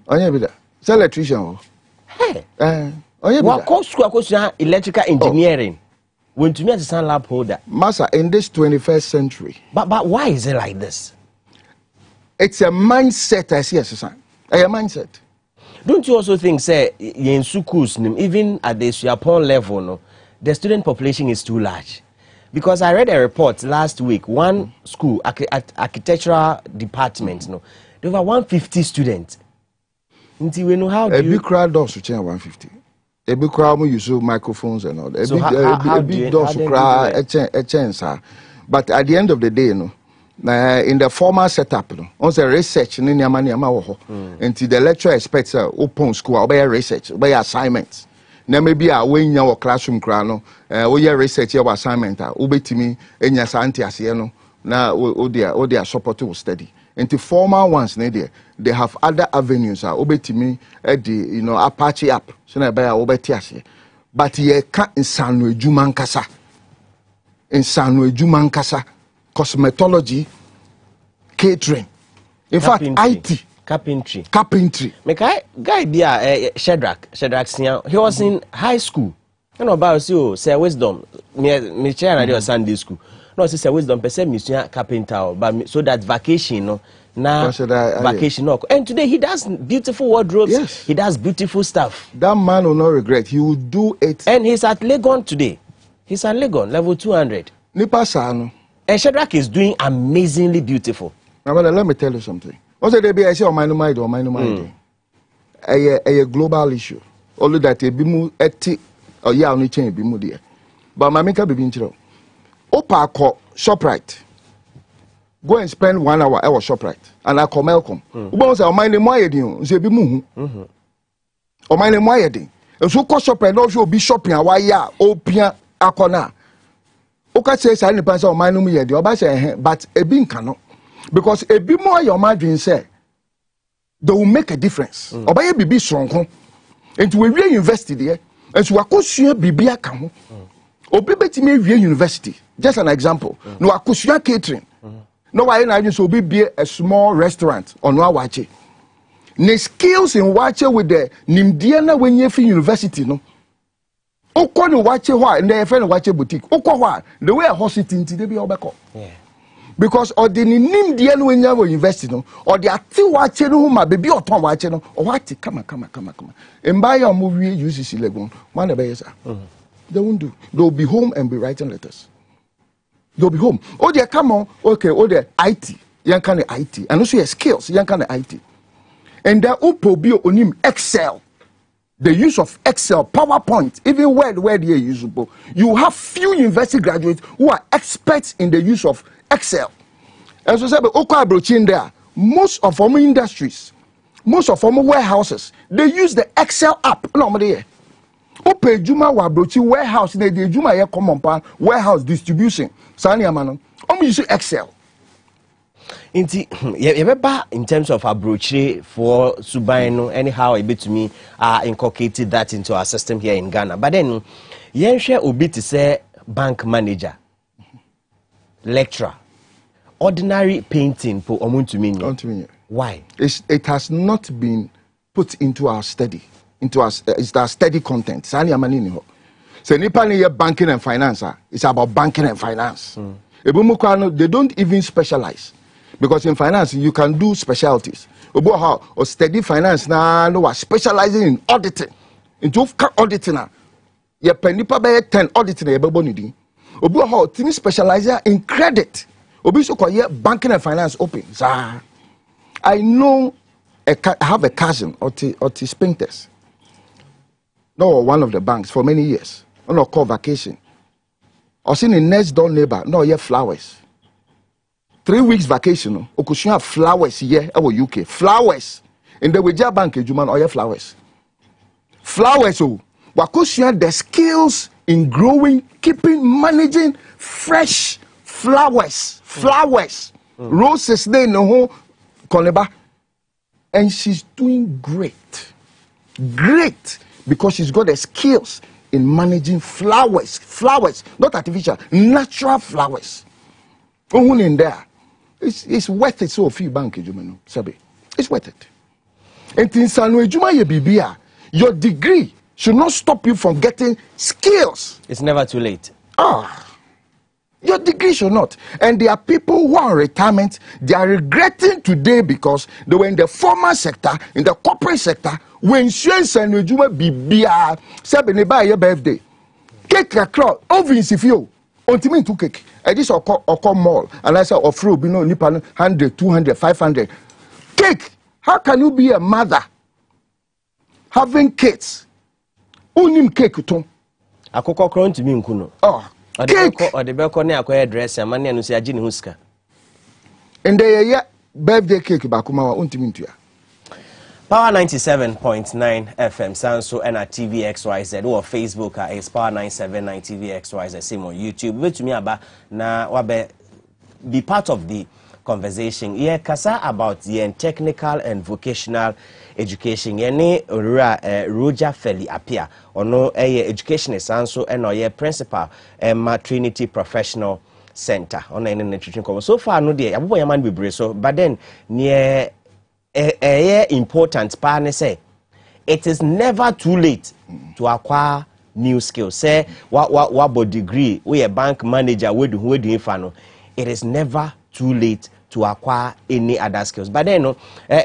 Onye bida. Say electrician. Hey. Onye bida. What course electrical engineering? When to me as a lab holder. Master, in this 21st century. But why is it like this? It's a mindset, I see as a mindset. Don't you also think, say, in schools, even at the Japon level, no, the student population is too large? Because I read a report last week, one school, architectural department, no, there were 150 students. Until we know how do a big crowd does to change 150. A big crowd use microphones and all that. So a big does to cry a chance. But at the end of the day, no. In the formal setup, no, on the research in the money until the lecturer expects open school or by research, by assignments. Now maybe I win your classroom crano, we research your assignment, ubetimi, and your scientists, now all their support will study. Into formal ones, they have other avenues, ubetimi, Apache app, so na by obetiasi. But ye can't in Sanwe Jumankasa. In Sanwe Jumankasa. Cosmetology, catering, in fact, IT, carpentry. Me guy be Shadrach Sian. He was in high school. You know about say wisdom. Me chair na Sunday school. No say wisdom. Person me carpenter, but so that vacation, no. Now vacation, no. And today he does beautiful wardrobes. Yes. He does beautiful stuff. That man will not regret. He will do it. And he's at Legon today. He's at Legon, level 200. Nipa sano. And Shadrach is doing amazingly beautiful. Now, let me tell you something. What's the day I say on my mind or my mind? A global issue. Only that a bimu eti or ya only change bimu there. But my maker be intro. Opa ko ShopRite. Go and spend 1 hour at ShopRite. And I call Malcolm. Uba say on my name why you say bimu. On my name why you. And so call ShopRite also be shopping why ya opia akona. Oka says I depend on my name here. The oba say but a bin cannot because a bit more your margin say they will make a difference. Oba ye bibi strong and we really invested there and so akosua bibia ka ho. Obi betimi wie university just an example. No akosua catering. No why na so obi be a small restaurant on wa wache. Ne skills in wache with the nimdie na when you fi university no. Oko ni wache hwa and the friend wache boutique. Oko hwa the way a hospital nti dey be obeko. Yeah. Because or the nim die no when you invest no or the ati wache no ma baby oton wache no or what kama. Emba ya mo wie UCC Legon. Man e be yes. They won't do. They'll be home and be writing letters. They'll be home. Oh they come on. Okay, oh the IT. Yan kan IT. And also your skills yan kan IT. And there upo bi onim Excel. The use of Excel, PowerPoint, even where they are usable. You have few university graduates who are experts in the use of Excel. As we said, there, most of our industries, most of our warehouses, they use the Excel app. Normally, Ope Juma Wabrochi warehouse, they Juma ya common warehouse distribution. Sani Amano, use Excel. In terms of abroad for Subaino, anyhow, a bit to me, inculcated that into our system here in Ghana. But then, Yenshe Obi to say bank manager, lecturer, ordinary painting for Omuntumini. Why? It has not been put into our study, into our study content. Sani Amanini. So Nipani banking and finance. It's about banking and finance. They don't even specialize. Because in finance, you can do specialties. Or study finance now, no, specializing in auditing. Into auditing, you pay 10 auditing. Obo team specializer in credit. Obi so call banking and finance open. I know I have a cousin Otis Painters. No, one of the banks for many years. On a call vacation. Or seen in next door neighbor. No, flowers. 3 weeks vacation, Okushia flowers here our UK. Flowers. In the Wija Bank, Juman, or flowers. Flowers, Wakushia the skills in growing, keeping, managing fresh flowers. Flowers. Roses, they know Koneba. And she's doing great. Great. Because she's got the skills in managing flowers. Flowers, not artificial, natural flowers. In there. It's worth it so few bank, Sabi. It's worth it. And in sanu ejuma ye bibia, your degree should not stop you from getting skills. It's never too late. Your degree should not. And there are people who are in retirement, they are regretting today because they were in the formal sector, in the corporate sector, when sanu ejuma bibia, sabi ne ba your birthday. Cake a crowd, ovens if you. Ultimate to cake. I just or mall, and I said, or through, you know, nipa 100, 200, 500. Cake. How can you be a mother having kids? Unim cake to. Akoko kron to me nkuno. Cake. Or the belko ne akoya dress and money and say ajini huska. And the birthday cake bakuma untimintua. Power 97.9 FM Sanso and at TVXYZ or Facebook is Power 979 TVXYZ same on YouTube. Wait to me about na wabe be part of the conversation. Yeah, kasa about the technical and vocational education. Yene Roger Feli appear or no education is Sanso and or principal Trinity Professional Center on any nutrition cover. So far no dear abubo yaman be so but then near important part say it is never too late to acquire new skills. Say what degree we a bank manager we do infano. It is never too late to acquire any other skills. But then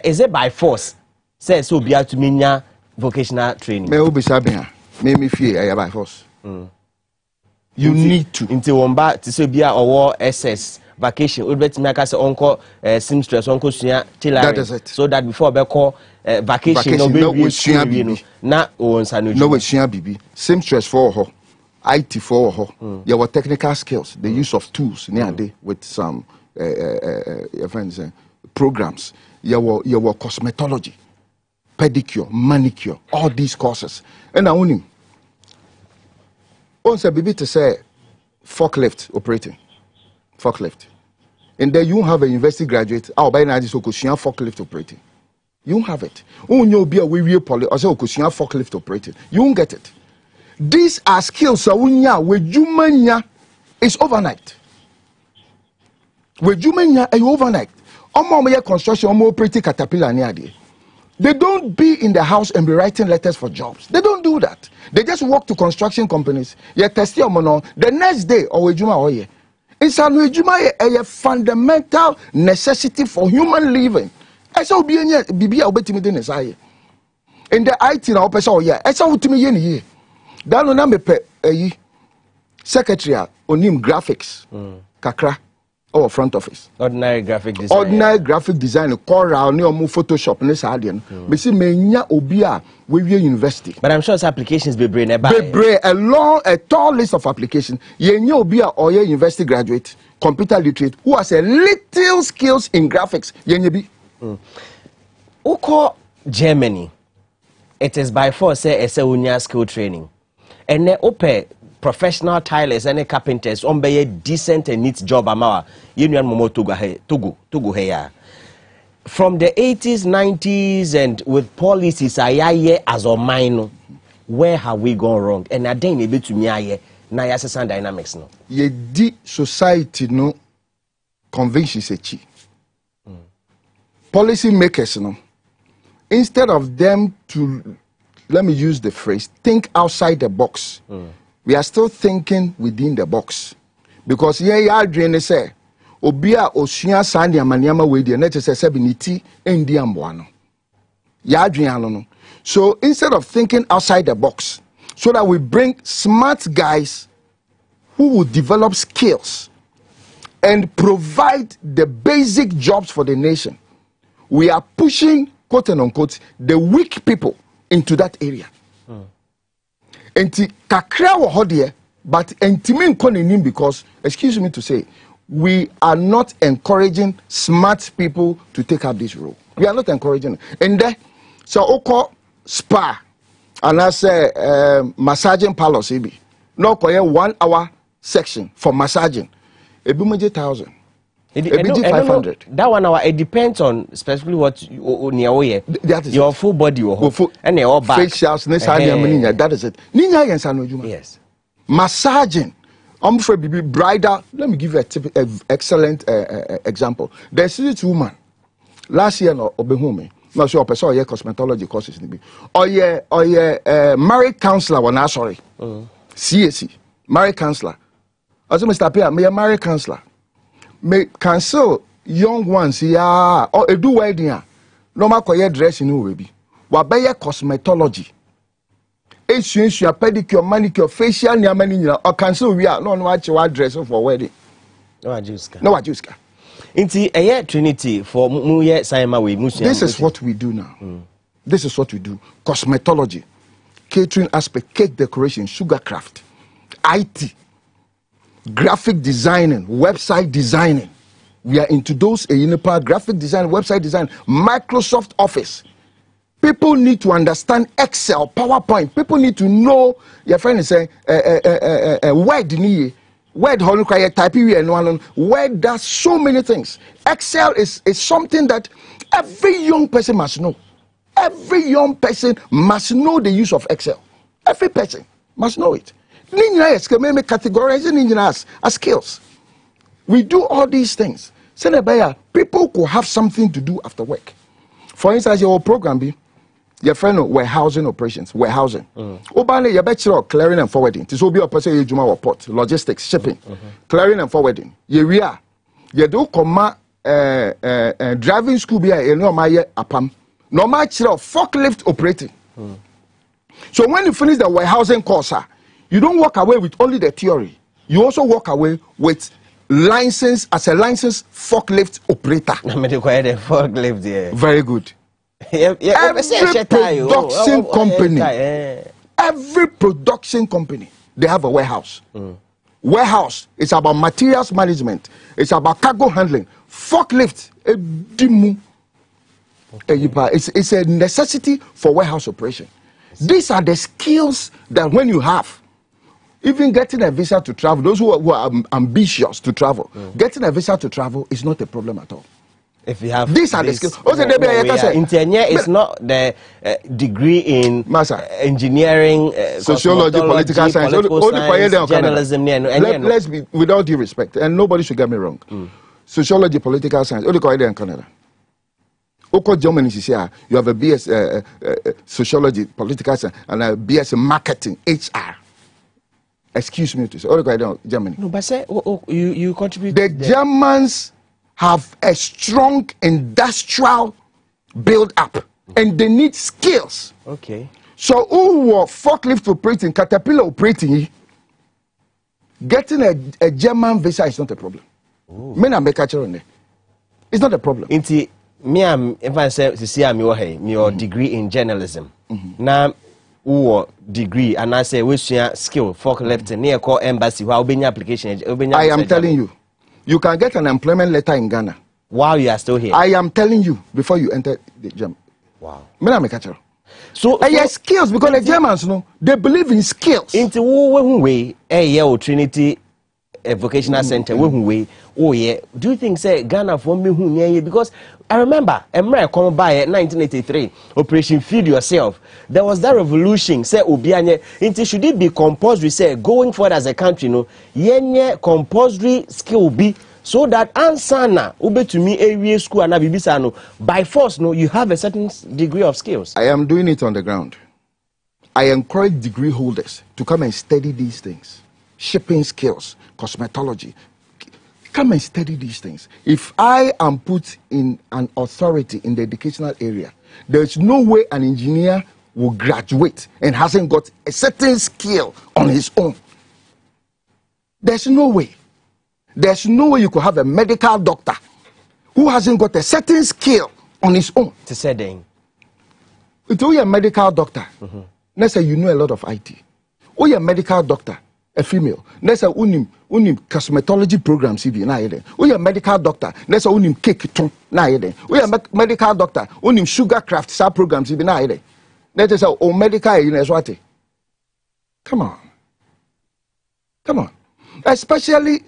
is it by force? Say so be to minya vocational training. Me obi sabia me fear by force. You need to. Into womba to say be or SS vacation. We bet me say uncle seamstress uncle suya tailoring. So that before be call vacation no be suya na o nsanu. No we suya bibi. Seamstress for her. IT for her. There were technical skills, the use of tools near day with some your friends programs. There were cosmetology, pedicure, manicure, all these courses. And I own him. Once a baby to say forklift operating. Forklift. And then you have a university graduate, by now this forklift operating. You won't have it. You'll be a wee poly or so forklift operating. You won't get it. These are skills where jumanya is overnight. Where jumanya is overnight. Omo construction, omo operating caterpillar near there. They don't be in the house and be writing letters for jobs. They don't do that. They just walk to construction companies. You test your money the next day or juma oye. It's a fundamental necessity for human living. I saw being bibi obetimi say. In the IT na opesa oye. I saw utimi ye ni. Dano na me pe secretary onim graphics kakra or front office. Ordinary graphic design. Ordinary graphic design Corel ni omo Photoshop ni sa ade no. Me see menya obi a we university. But I'm sure it's applications be brain a tall list of applications. Yenya obi a oye university graduate, computer literate who has a little skills in graphics. Yenya bi. Uko Germany. It is by force say unya skill training. And then open professional tilers and carpenters on be a decent and neat job amawa. Union momo Togo here. From the 80s, 90s, and with policies aye as or mine, where have we gone wrong? And I didn't able to me aye na yasesa dynamics no. Ye di society no conventions echi. Policy makers no. Instead of them to, let me use the phrase, think outside the box. We are still thinking within the box. Because ya dream say, obia osua sani amaniama we dey na chese sebiniti endi amboano. Ya dream no. So instead of thinking outside the box, so that we bring smart guys who will develop skills and provide the basic jobs for the nation, we are pushing, quote and unquote, the weak people into that area. Enti kakra wo hodie, but entimi nkonenim because, excuse me to say, we are not encouraging smart people to take up this role. We are not encouraging it. And then, so oko spa, and I say massaging parlors, no koye 1 hour section for massaging. Ebi 1,000. Ebi 500. That 1 hour, it depends on specifically what your full body and your back. Facials, that is it. Yes. Massaging. I'm for baby bridal. Let me give you an excellent example. There's this woman last year no obehome. not sure person or cosmetology courses ni bi. Or married counselor wana sorry. CAC, married counselor. As Mr. Pia, me a married counselor. Me counsel young ones ya or do wedding. No ma koye dressing no we bi. Wa be cosmetology. Your pedicure, manicure, facial, nyamani, or cancel we are no watch your dress for wedding. No ajuska. No ajuska. Inti a Trinity for muye saima we musia. This is what we do now. This is what we do. Cosmetology, catering aspect, cake decoration, sugar craft, IT, graphic designing, website designing. We are into those graphic design, website design, Microsoft Office. People need to understand Excel, PowerPoint. People need to know. Your friend is saying, Word does so many things. Excel is something that every young person must know. Every young person must know the use of Excel. Every person must know it. Categorizing as skills. We do all these things. People could have something to do after work. For instance, your program be your friend warehousing operations, warehousing. Obane your bachelor clearing and forwarding. This will be a person you juma or port, logistics, shipping, clearing and forwarding. You do comma driving school be a no my apam. No match forklift operating. So when you finish the warehousing course, you don't walk away with only the theory. You also walk away with license as a licensed forklift operator. Forklift, yeah. Very good. Every production company, they have a warehouse. Warehouse, it's about materials management. It's about cargo handling. Forklift, it's a necessity for warehouse operation. These are the skills that when you have, even getting a visa to travel, those who are ambitious to travel, getting a visa to travel is not a problem at all. If you have these are the skills. It's not the degree in engineering, sociology, political science, journalism. Let's be, without due respect, and nobody should get me wrong. Sociology, political science, only in Canada. Germany, you have a BS sociology, political science, and a BS marketing, HR. Excuse me to say, Germany. No, but say you contribute. The Germans have a strong industrial build up and they need skills. Okay. So who were forklift operating, caterpillar operating, getting a German visa is not a problem. It's not a problem. Inti me if I say me degree in journalism. Now who degree and I say we skill forklift near call embassy while being application. I am telling you. You can get an employment letter in Ghana. While you are still here. I am telling you before you enter the German. Wow. So skills because the Germans they believe in skills. Into way Trinity vocational center way do you think say Ghana for me because I remember Emre come by 1983 Operation Feed Yourself. There was that revolution say obianye into should it be compulsory say going forward as a country yenye compulsory skill be so that ansana ube to me area school and bibisa by force you have a certain degree of skills. I am doing it on the ground. I encourage degree holders to come and study these things. Shipping skills, cosmetology. Come and study these things. If I am put in an authority in the educational area, there's no way an engineer will graduate and hasn't got a certain skill on his own. There's no way. There's no way you could have a medical doctor who hasn't got a certain skill on his own. To say then. If you're a medical doctor, let's say you know a lot of IT. Or you're a medical doctor, a female. Let's say unim cosmetology programs na yede. We are medical doctor. Let's say unim cake ton na yede. We are medical doctor. Unim sugar craft sa programs na yede. Let's say o medical university. Come on. Come on. Especially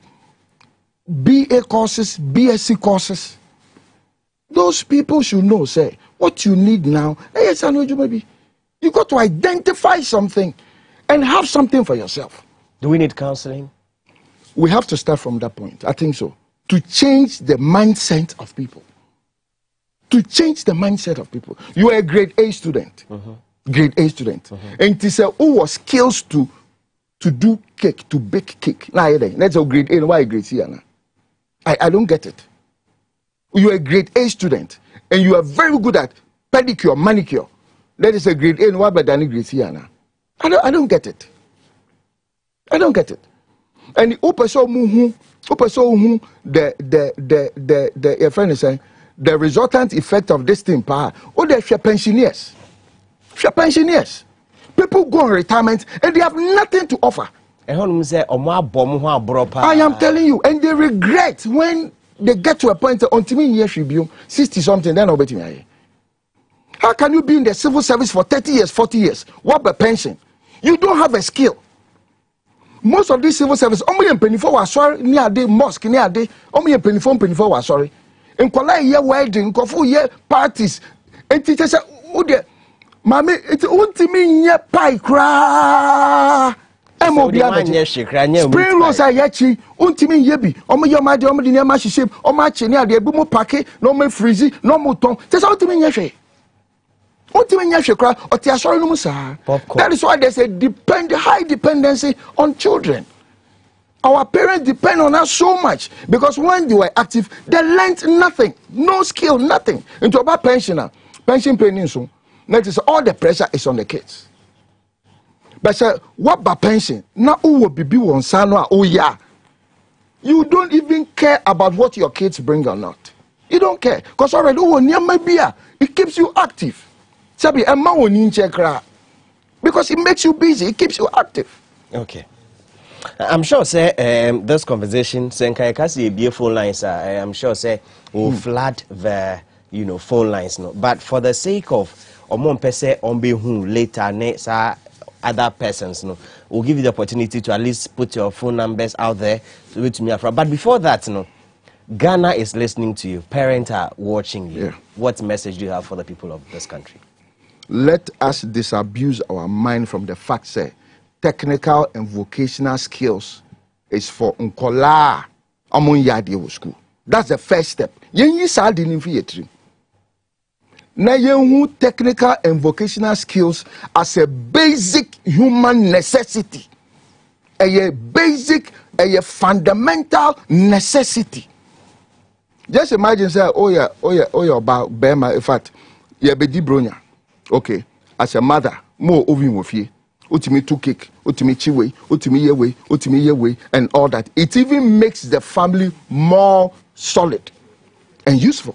BA courses, BSc courses. Those people should know, say, what you need now. Yes, I know you maybe. You got to identify something and have something for yourself. Do we need counseling? We have to start from that point. I think so. To change the mindset of people. to change the mindset of people. You are a grade A student. Grade A student. And to say, who was skills to do cake, to bake cake. Nah, that's a grade A. Why grade C? I don't get it. You are a grade A student and you are very good at pedicure, manicure. That is a grade A. Why better than grade C? I don't get it. I don't get it. And the your friend is saying the resultant effect of this thing, they're pensioners. Pensioners. People go on retirement and they have nothing to offer. I am telling you, and they regret when they get to a point until 60 something, then I'll bet me. How can you be in the civil service for 30 years, 40 years? What a pension? You don't have a skill. Most of these civil service, only in penny for was sorry, near the mosque, near the only penny for was sorry. In Kola year wedding, Kofu year parties, and teachers say, oh dear, Mammy, it's ultimate year pie cry. Spring rose are yachi, ultimate yebi, your mother, the near mashi ship, or match near the boom packet, no more freezy, no more tongue. That's ultimate yeshi. That is why there's a high dependency on children. Our parents depend on us so much because when they were active, they learned nothing, no skill, nothing. Into about pension paying so that is all the pressure is on the kids. But what about pension? Now who will be on Sanoa? Oh yeah, you don't even care about what your kids bring or not. You don't care because already it keeps you active. Because it makes you busy, it keeps you active. Okay. I'm sure say this conversation say phone lines I'm sure say will flood the phone lines no. But for the sake of pese later other persons no, we'll give you the opportunity to at least put your phone numbers out there to reach me. But before that no, Ghana is listening to you, parents are watching you. What message do you have for the people of this country? Let us disabuse our mind from the fact that technical and vocational skills is for unkola among yadi school. That's the first step. Yenyi sa dinin fi yetrim. Na yenhu technical and vocational skills as a basic human necessity. A basic, a fundamental necessity. Just imagine say, oh yeah, about Bema, in fact, yeah, bedi bronya. Okay, as a mother, more ovin wofie, utimi two cake, utimi chiwe, utimi yewe, and all that. It even makes the family more solid and useful.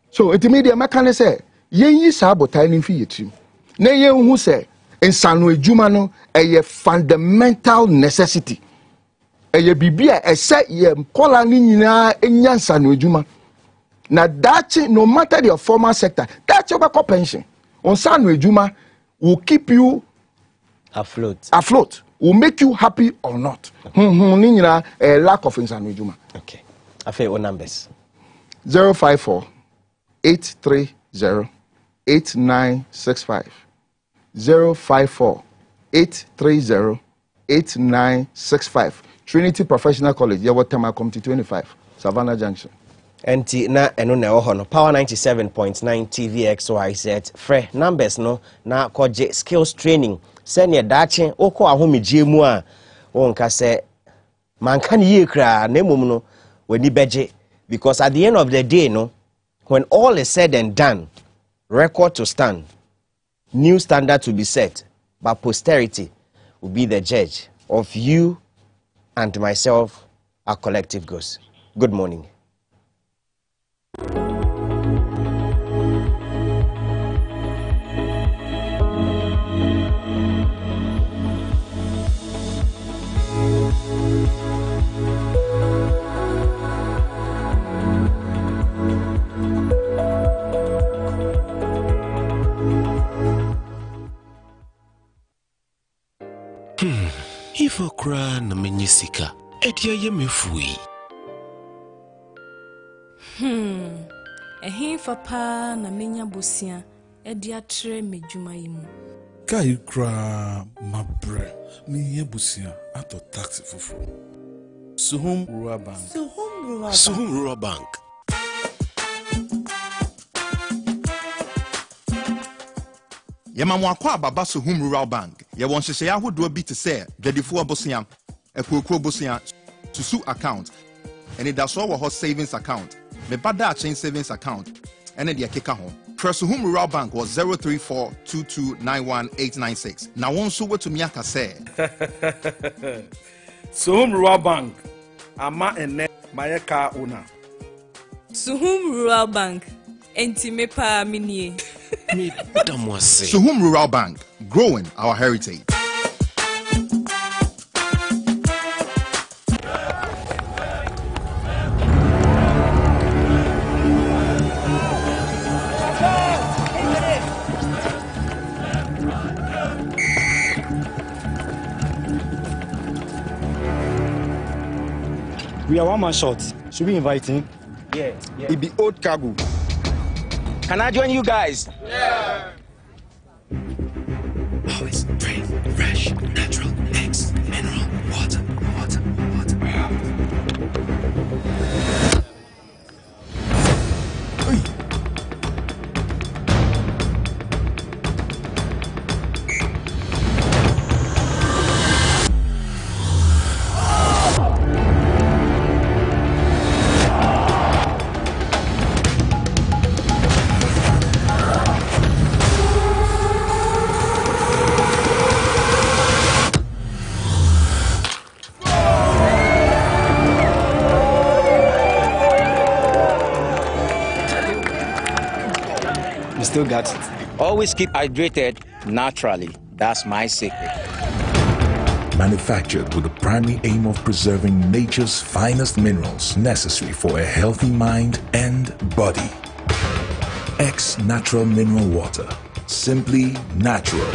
So it made the mechanic say, yenyi sabo tiny fi yetrim. Ne yen who say, in sanu ejumano a fundamental necessity. Eye bibia ese ye kola ni nyina enya sanu ejuma. Now that no matter your formal sector, that's your pension. On sanu ejuma will keep you afloat. Afloat will make you happy or not. A lack of insanu ejuma. Okay. I feel what numbers? 054 830 8965. 054 830 8965. Trinity Professional College, Yawatama Committee 25, Savannah Junction. Enti na eno na ewo no Power 97.9 TVXYZ frɛ numbers no na koje skills training senior dache okɔ ahomegye mu a wonka sɛ manka ne yie kra na emom no wani beje because at the end of the day no when all is said and done record to stand new standard to be set but posterity will be the judge of you and myself our collective goals. Good morning. If I cry na menyisika, etia ye mefui. Ehin fa na menya bosia, edia tre medwuma yimu. Kai kra mabre, me busia ato taxi fufu. Suhum Rural Bank. Suhum Rural Bank. Yemamo akwa baba Suhum Rural Bank. Ye won hyehyɛ ahodoɔ bi te sɛ dwadifo abosia, ekuokuo bosia, susu account. And it does our savings account. Me bada chain savings account. And then the keka ho. Suhum Rural Bank was 03422919896. Now one so what to Miaka say. Suhum Rural Bank. Ama ene mayeka owner. Suhum Rural Bank. Enti me pa minie. Dwabo Ase. Suhum Rural Bank, growing our heritage. We are one man short. Should we invite him? Yeah. It be old cargo. Can I join you guys? Yeah. Always drink fresh, natural eggs, mineral water. You still got it. Always keep hydrated naturally. That's my secret. Manufactured with the primary aim of preserving nature's finest minerals necessary for a healthy mind and body. X Natural Mineral Water. Simply natural.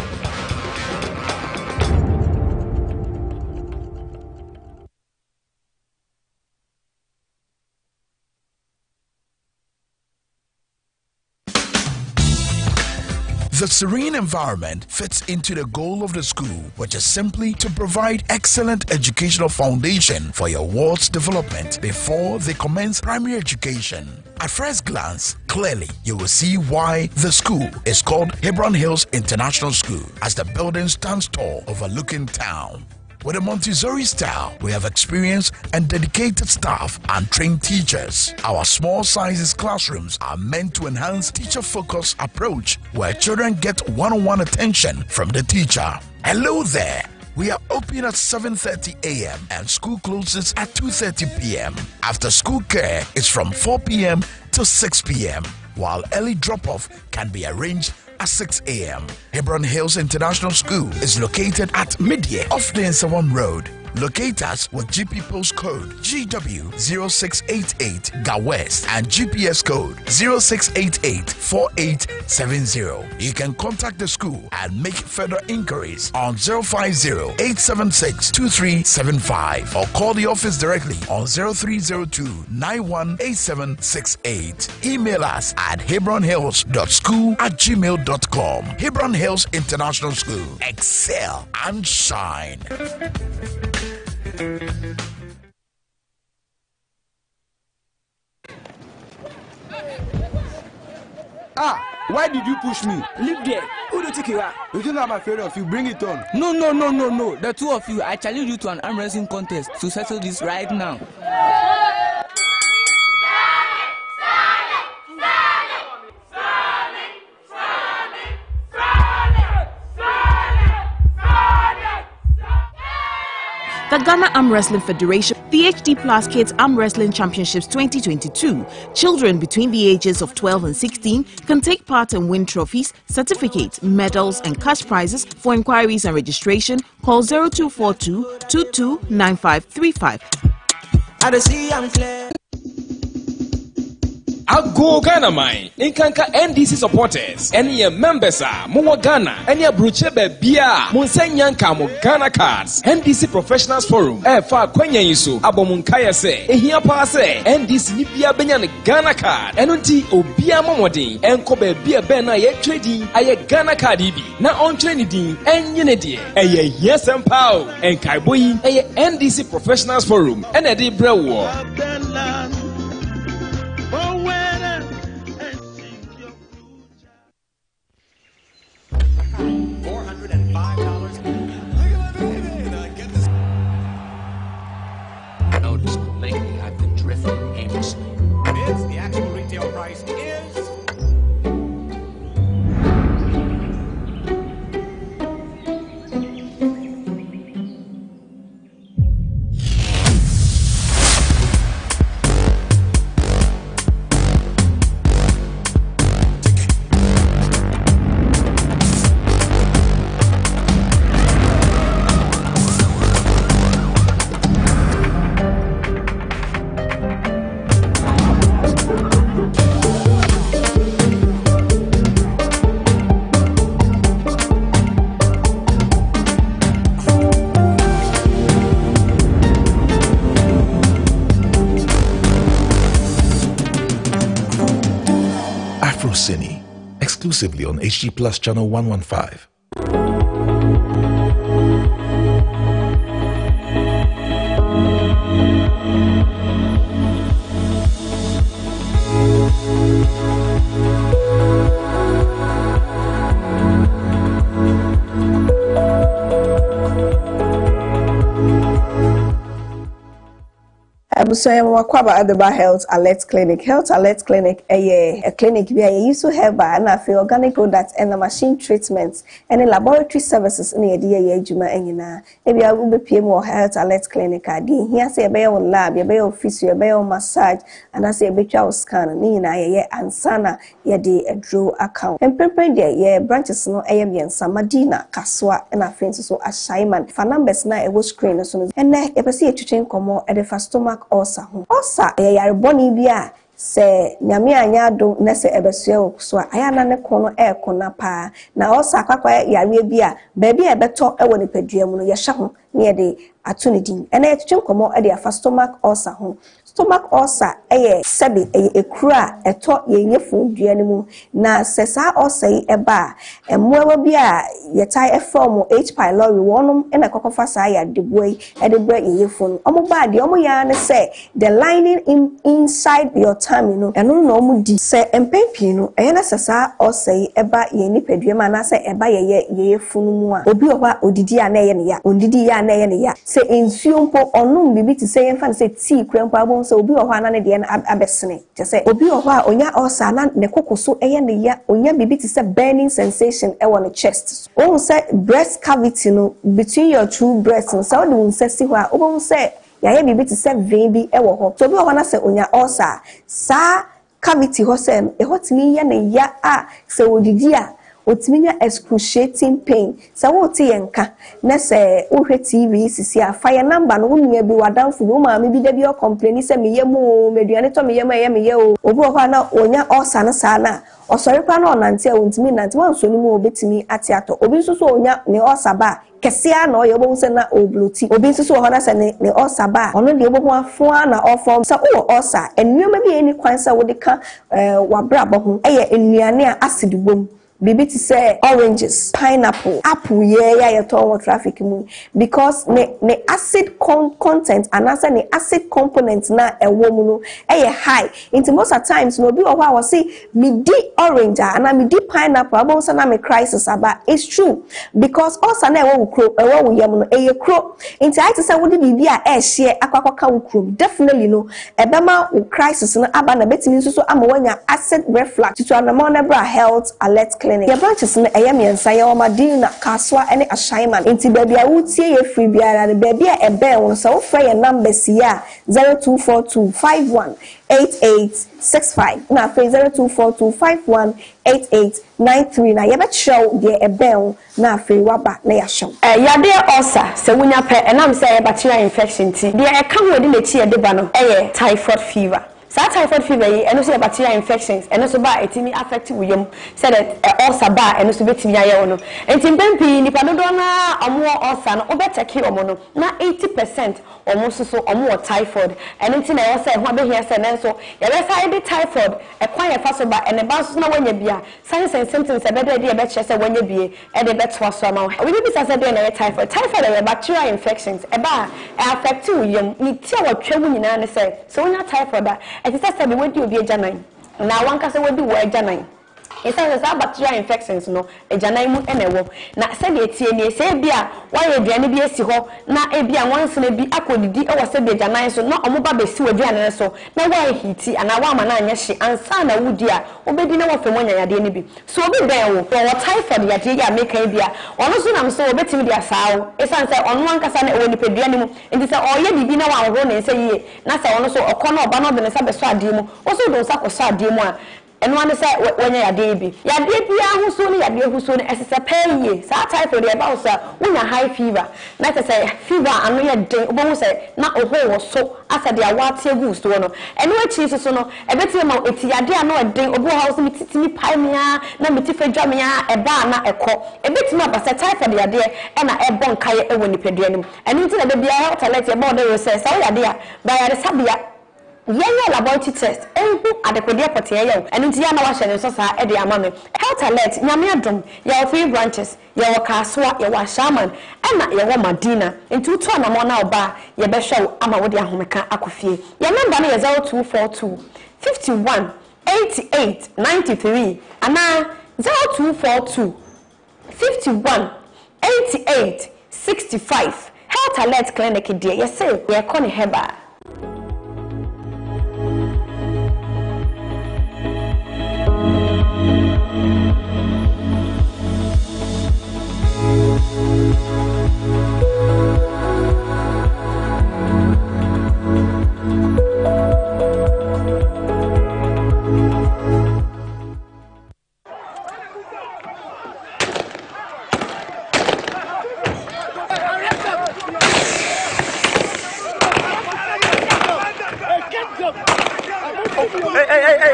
The serene environment fits into the goal of the school, which is simply to provide excellent educational foundation for your ward's development before they commence primary education. At first glance, clearly you will see why the school is called Hebron Hills International School, as the building stands tall overlooking town. With a Montessori style, we have experienced and dedicated staff and trained teachers. Our small sizes classrooms are meant to enhance teacher-focused approach where children get one-on-one attention from the teacher. Hello there. We are open at 7:30 a.m. and school closes at 2:30 p.m. After school care is from 4 p.m. to 6 p.m. while early drop-off can be arranged at 6 a.m. Hebron Hills International School is located at Midyear off the Nsawam Road. Locate us with GP postcode GW0688 GA West and GPS code 06884870. You can contact the school and make further inquiries on 050-876-2375 or call the office directly on 0302-918768. Email us at hebronhills.school@gmail.com. Hebron Hills International School. Excel and shine. Why did you push me? Leave there. Who do you think you are? You think I'm afraid of you? Bring it on. No. The two of you, I challenge you to an arm wrestling contest to settle this right now. The Ghana Arm Wrestling Federation, the HD Plus Kids Arm Wrestling Championships 2022. Children between the ages of 12 and 16 can take part and win trophies, certificates, medals, and cash prizes. For inquiries and registration, call 0242 229535. Ago Ghana mine, Inkanka NDC supporters, any members are Mowa Ghana, any Bruchebe Bia, Monsenyanka mo Ghana cards, NDC Professionals Forum, Fa Kwenya Yiso, Abomunkaya se, Ehia Pa se, NDC Nibia Benyan Ghana card, Enunti Obia Momodin, Enkobe Bia Bena ye trading, aye Ghana card ibi, na on training, and unity, aye yes and pow, and Kaiboyi, aye NDC Professionals Forum, and Eddie Brewer. exclusively on HG Plus channel 115. So Wakwaba Adaba Health Alert Clinic. Health Alert Clinic a clinic where you used to have and I feel organic products and machine treatments and laboratory services in the idea juma and maybe I will be PM or Health Alert Clinic. I did here say a bail lab, your bail physio, your bail massage, and I say a bit of scan Nina and Sana ye de a draw account. And prepare there ye branches no AM and Samadina, Kaswa and I fancy so a Shaiman. For numbers now it was screen as soon as and then if I see a chicken come out at the stomach Osa yare boni bia se nyame anya do na se ebesua so aya na ne kono kona pa na osa kwakwa yare bia baabi ebeto ewo ne padua mu no ye hye ho ne ye de ato ne din ena ye twetwe komo e de afa stomach ulcer ho stomach ulcer eye sebi eye ekura eto ye nyefo dua ne mu na se sa ulcer yi eba emoewa bia ye tai form H pylori wonum ena kokofa sa ya deboi e de bra ye yefo omo ba de omo ya ne say the lining inside your tummy no eno no omo di se empempi no eye na se sa ulcer yi eba ye ni padua ma na se eba ye yefo no mu a obi oba odidi a na ye ne ya ondidi ya na ye ne ya se ensuo mpo onum bibi ti se yemfa se tea krempo abon se obi ohwa na ne de na abesene je se obi ohwa onya ulcer na ne kokoso eye ne ya onya bibi ti se burning sensation e won chest o say breast cavity no between your two breasts so o de say si ho a o say ya ye bibi ti se vein bi e wo ho so obi ohwa na se onya ulcer sa cavity ho se e hotimi ya ne ya a se odidi a otiminya excruciating pain sa wo ti yenka na se wo hwe TV sisi a fire number no wonu bi wadanfo no ma me bi da bi o complain se me yemu meduane to me ye o obi ho na onya ulcer na sa na osori kwa na onante a wontimi nante wanso ni mu obetimi ati ato obi nso so onya ne ulcer ba kesia na oye bo se na obloti obi nso so ho na se ne ulcer ba ono de obo ho afo na ofom sa wo ulcer ennuama bi eni kwan sa wo de ka wabra bo ho eye ennuane a acid bom bibi ti say oranges, pineapple, apple ye to traffic mu because ne acid content and also ne acid component na ewo mu no high. Into most of times no bi wa say me di orange and me di pineapple about say na me crisis aba. It's true because also na ewo kro ewo yam no kro. Into I to say wo di bibi a share akwakwa wo kro definitely no ebema crisis na aba na betimi so amawanya acid reflux to anamona bra health alert clinic. Your branches in Ayamiansa, your Madina, Kaswa, and a Shaiman. Into baby, I would see a free beer, the baby a bell, so fray a number here 0242 51 8865. Now, 0242 51 8893. Now, you bet show a bell, now free wabba, na show. Ya dear Osa, so when you pay, and I'm saying bacterial infection tea. Dear, come within the tea, the banner, typhoid fever. Typhoid fever and also bacterial infections and also by it affect you said that ulcer bar and also betimi aye no enti mpempi nipa do na omo ulcer no obetake omo no na 80% almost so omo typhoid and enti na yo say ho be here say na so ye be say the typhoid e kwan ye fa so ba and ba so na wanya bia signs and symptoms e be dey e be che say wanya bia e dey betwa so ama we be say dey na typhoid e bacterial infections e ba e affect you ni ti a watwa mu nyina ne say so wanya typhoid it is said we do be a janine. Now one can say we do a janine. It says bacterial infections no a janine and a wo. Now said the TNA say bia why you journey be a siho na a bia once maybe I could di or said the janine so not a mobile be so a so now why he and I want man she and son a wood dear obey no one from when you are the so be there or typhoid ya diga make a bia also I'm so betting their sow. It's answer on one casan when you pay the animal and this all ye be now our own and say ye Nasa also a corner of another than a sabbath demo also don't suck or sad demo. And one say when you are baby. Ya baby who soon ya baby who soon as a pay sa typhoid about sir when a high fever. Not to say fever and we had day almost say not a whole so as a dear what your goose to one. And what cheese so no a better amount it's ya dear no a day or house me pie me na me tifa jamia a bar na a cop a bit more but a typhoid ya dear and a bon kaya when you pay them. And into the baby out I let your mother say so ya dear by a sabia. Yeye laboratory test enhu adekode pote ye enu nti ya na wa hye so sa e de ama me health alert nyame adom ye 3 branches ye wo Kaswa ye wa Shaman ena ye wo Madina nti utu anamo na oba ye be hwe ama wo de ahomeka akofie ye number na ye 0242 51 88 93 ana 0242 51 88 65 health alert clinic dia ye say ye kone heba.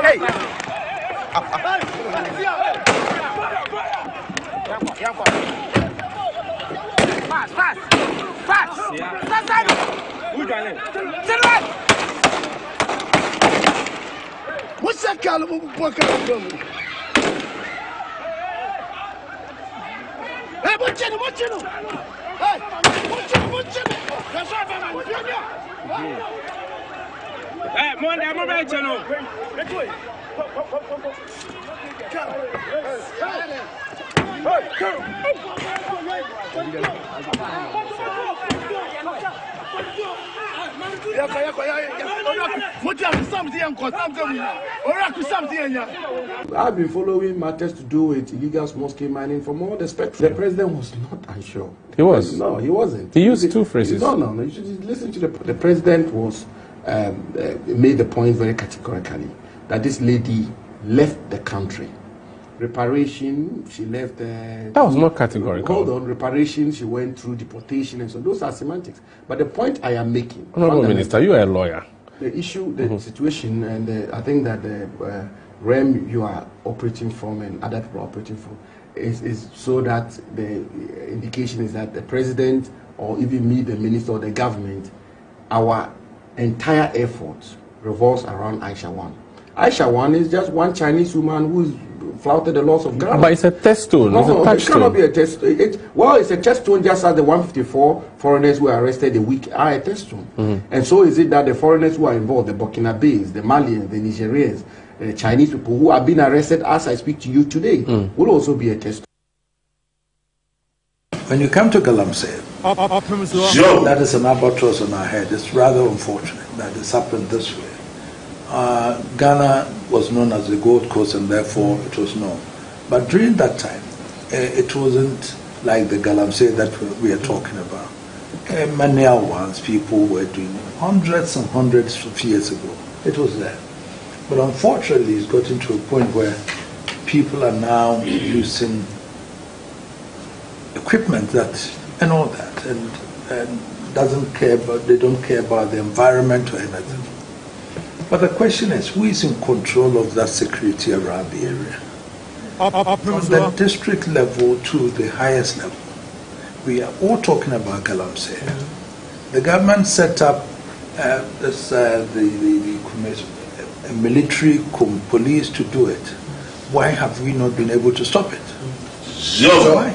Hey. Fast. Who's running? What's that kind of book? Hey, what's in it? Hey, what's in it? That's right, hey, Monday, I'm a channel. I've been following matters to do with illegal small-scale mining from all the spectrum. The president was not unsure. He was. No, he wasn't. He used two phrases. No. You should listen to the president was made the point very categorically that this lady left the country. Reparation, she left. That was not categorical. Hold on, reparation, she went through deportation, and so those are semantics. But the point I am making, Honorable Minister, you are a lawyer. The issue, the situation, and I think that the realm you are operating from and other people are operating from is so that the indication is that the president or even me, the minister or the government, our entire effort revolves around Aisha 1. Aisha 1 is just one Chinese woman who's flouted the laws of Ghana. But it's a test stone. No, it's a touch it cannot be a test. It's a test stone just as the 154 foreigners who were arrested a week are a test stone. And so is it that the foreigners who are involved, the Burkinabes, the Malians, the Nigerians, the Chinese people who have been arrested as I speak to you today will also be a test stone. When you come to Galamsey, that is an albatross on our head. It's rather unfortunate that it's happened this way. Ghana was known as the Gold Coast and therefore it was known. But during that time, it wasn't like the Galamsey that we are talking about. Many ones people were doing hundreds and hundreds of years ago. It was there. But unfortunately, it's gotten to a point where people are now using equipment and all that, and doesn't care about, they don't care about the environment or anything. But the question is, who is in control of that security around the area? From the district level to the highest level. We are all talking about Galamsey. The government set up the military police to do it. Why have we not been able to stop it? So why?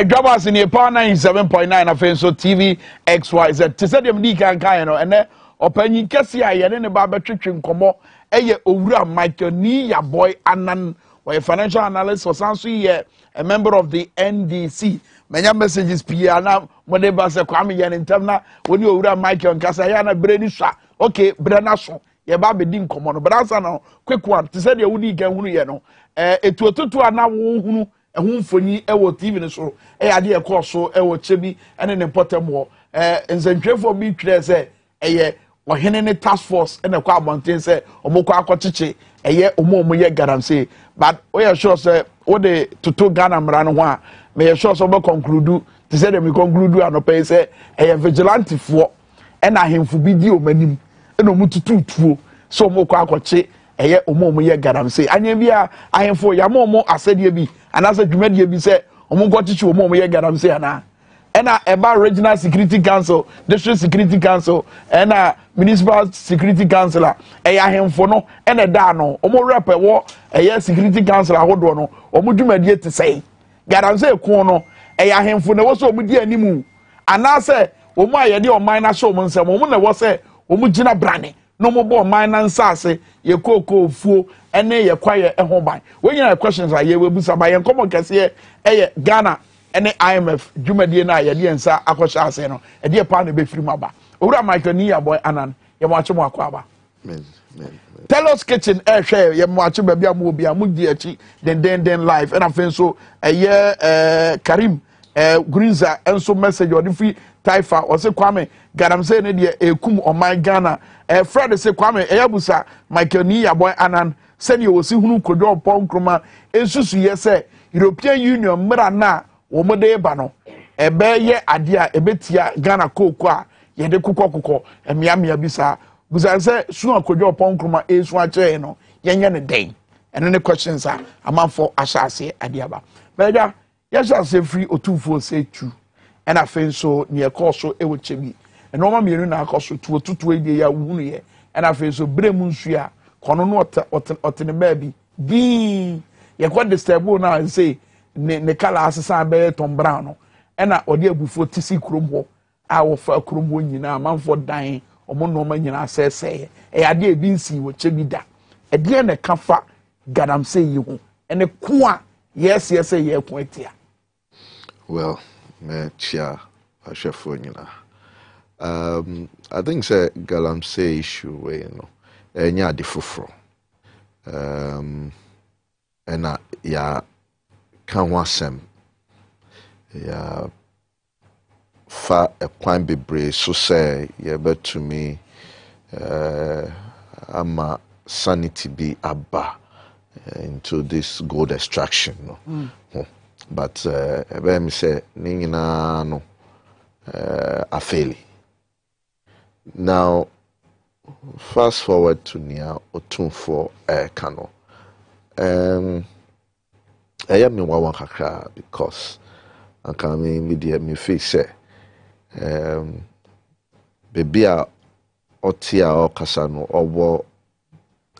Dwabo Ase ne pa 97.9 afei so TV XYZ te se dem di kan no ene opanyin kese a ye ne ba betwetwe nkomo eye owura Michael ni ya boy anan we financial analyst for sanso ye a member of the NDC menya messages pia na mode ba se kwame ye ntem na woni owura Michael nkasa ya na bredi swa okay bre na so ye ba be di nkomo no bransa no quick one te se de wudi kan hunu ye no etuototo ana wo hunu ehunfoni ewo TV ne so ade ekọ so ewo chebi ene ne potem wo nsentwefo bi twere se eye ɔhene ne task force ɛna kɔ abɔnten sɛ ɔmo kɔ akɔkyekye ɛyɛ ɔmo yɛ galamsey but oyɛ sure sɛ wode toto Ghana mmara no ho a meyɛ sure sɛ ɔbɛ conclude te sɛ de me conclude anɔpɛ yi sɛ ɛyɛ vigilante foɔ ɛna ahemfo bi di ɔmo anim ɛna ɔmo tutu tuo sɛ ɔmo kɔ akɔkye ɛyɛ ɔmo yɛ galamsey anya bi a ahemfo yɛama ɔmo asɛdeɛ bi anaasɛ dwumadie bi sɛ ɔmo nkɔkyekye ɔmo yɛ galamsey anaa ɛna ɛba regional security council district security council ɛna municipal security council a ɛyɛ ahemfo no ɛna ɛda no ɔmo rep ɛwɔ ɛyɛ security council ahodoɔ no ɔmo dwumadie te sɛn galamsey ko no ɛyɛ ahemfo na ɛwɔ sɛ ɔmo di animu anaasɛ ɔmo a yɛde ɔman na hyɛ ɔmo nsɛm ɔmo na ɛwɔ sɛ ɔmo gyina brane na ɔmo bɔ ɔman na nsaase yɛ kookoo fuo ɛne yɛ kwayɛ ɛho ban wɔn nyinaa questions a yɛwɔ busa ba yɛn nkɔmɔ kɛseɛ ɛyɛ Ghana ɛne IMF dwumadie na yɛde nsa akɔhyɛ ase no ɛdeɛ paa na ɛbɛfiri mu aba owura Michael ni yɛ anan yɛmo akye mo akɔ aba Telos Kitchen ɛhwɛ yɛmo akye baabi a mo obi a mo di akyi den live ɛna afei nso ɛyɛ Karim Grinza enso message ɔde fi Taifa ɔse Kwame galamsey ne deɛ ekum ɔman Ghana Fred se Kwame ɛyabusa Michael ni yɛ anan sɛdeɛ wɔsi hunu kodwo ɔpɔ nkroma ensusu yɛ sɛ European Union mmara na wɔn de ba no ebe ye ade a ebetia Ghana kooko a ye de kokɔ emiamia bi saa busa sɛ su akodwo pɔnkroma esu akyerɛ no yenye ne den ɛno ne questions a amanfo ahyase ade aba bɛda yɛhyɛ ase free otumfo se tu ɛna afei nso ne ɛkɔ so ɛwɔ kyɛbi ɛno ma mienu na akɔ so tuotutu edi ya wuhunu ye ɛna afei nso bremu nsu a kɔno no ɔtene baabi bii yɛkɔ disturb na say ne kala asesa be Tom Brown no ɛna ɔde abufo tisi krombo a wɔfa krombo nyina amanfo dan ɔmo no ma nyina asɛsɛɛ ade ebi nsi wɔ kyɛ bi da ɛdeɛ na kafa galamsey yi ho ɛne ko a yɛsɛ yɛ ko atia well me chia ahwɛfo nyina I think say galamsey issue we no ɛnya ade foforo ɛna ya kan ho asɛm ya fa ekwan bebree so sɛ yɛbɛtumi ama sanity bi aba into this gold extraction no but ɛbɛyɛ mi sɛ ne nyinaa no afeli now fast forward to nea otumfo ɛka no I am in one kakra because I can me face baby a otia or kasano or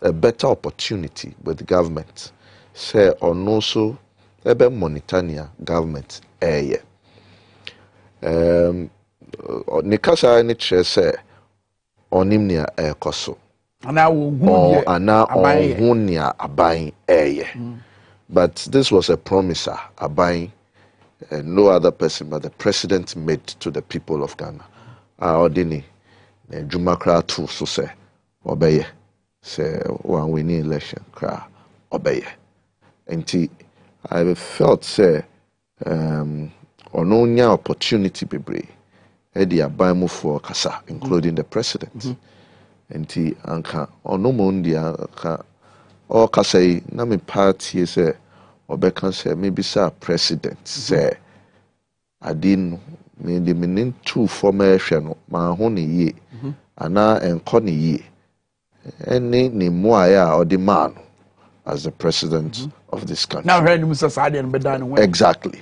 a better opportunity with the government say or no so ebe monitania government nikasa ni che say onimnia koso ana ohunia abain But this was a promise Abain, no other person but the president made to the people of Ghana. Ordini, Jumakra too, so say, obey, say, one winning election, cry, obey. And I felt, say, on no opportunity be brave. Eddie Abain for Kasa, including the president. And anka, on no mondia, or Kasei, Nami party say, or Beckham say, maybe sir president say, I didn't mean the meaning two formation, my honey ye, Anna and Connie ye, any Moya or the man as the president of this country. Now, heard Mr. Sadi and Bedan. Exactly.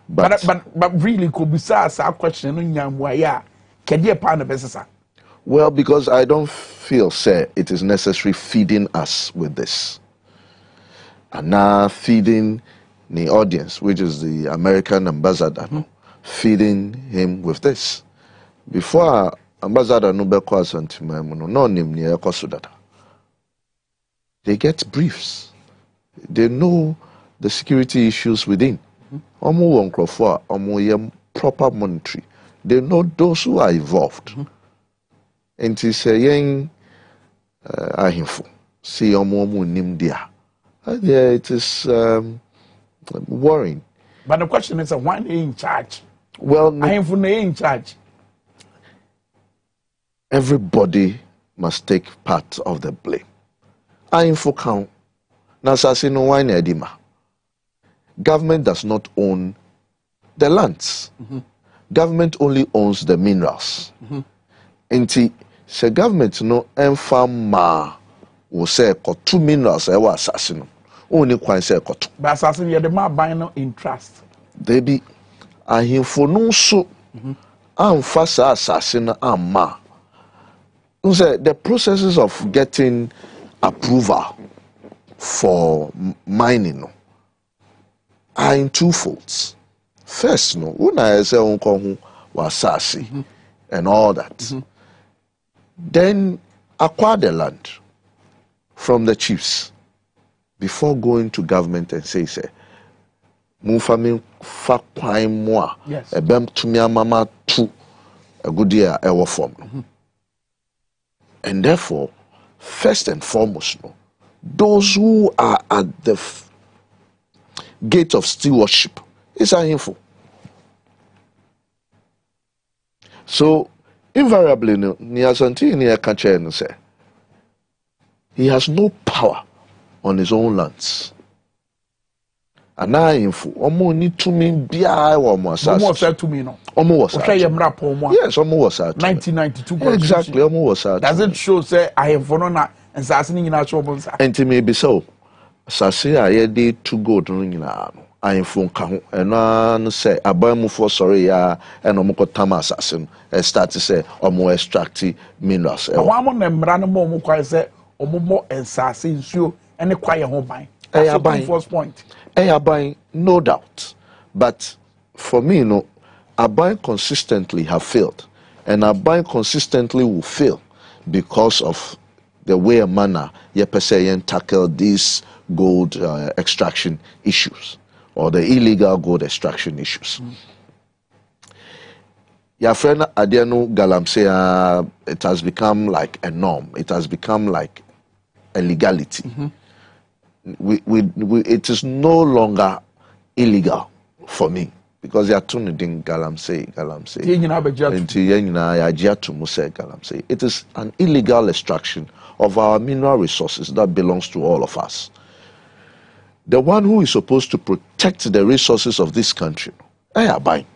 But really, could be a question on Yamuaya, can you pan a business? Well, because I don't feel, say, it is necessary feeding us with this. And now feeding the audience, which is the American ambassador, feeding him with this. Before ambassador no bekwas antimamuno, no nim ni ekosudata. They get briefs. They know the security issues within. Omo wonkrofo, omo yem proper monetary. They know those who are involved. And to say yen ahimfo, see omo nim dia. Yeah, it is worrying. But the question is, why they in charge? Well, ahimfo na in charge. Everybody must take part of the blame. Info count. Nasasino wine edima. Government does not own the lands. Government only owns the minerals. Inti se government no enfama will say 2 minerals e wa asasino. Only kwan say koto. But assassin you the ma buy no in trust. They be ahimfo no so amfa sa asasino amma. The processes of getting approval for mining are in 2 folds. First, una say unko wasasi and all that. Then acquire the land from the chiefs before going to government and say, Mufami fa kwai moa ebem tumi amama tu agudia ewo form. And therefore, first and foremost, those who are at the gate of stewardship is our info. So, invariably, he has no power on his own lands. And now, info, omo need to mean BI or more. Almost said to me, no. Almost was yes, almost 1992. Exactly, almost was. Does it show, say, I have for no and Sassing in our troubles? And to me be so. Sassy, I did to go to Ringina. I inform count and one say, I buy mu for sorry, and Omoko Tama assassin, and start to say, or more extractive minerals. And one of them ran a more quite say, or more and Sassy, you and a quiet home buying. That's the first point. I buying, no doubt. But for me, Abai consistently have failed. And Abai consistently will fail because of the way a manner Yepeseyen tackle these gold extraction issues or the illegal gold extraction issues. Your friend Adiano Galamsey, it has become like a norm. It has become like a legality. It is no longer illegal for me because they are tuning in Galamsey. It is an illegal extraction of our mineral resources that belongs to all of us. The one who is supposed to protect the resources of this country, I are buying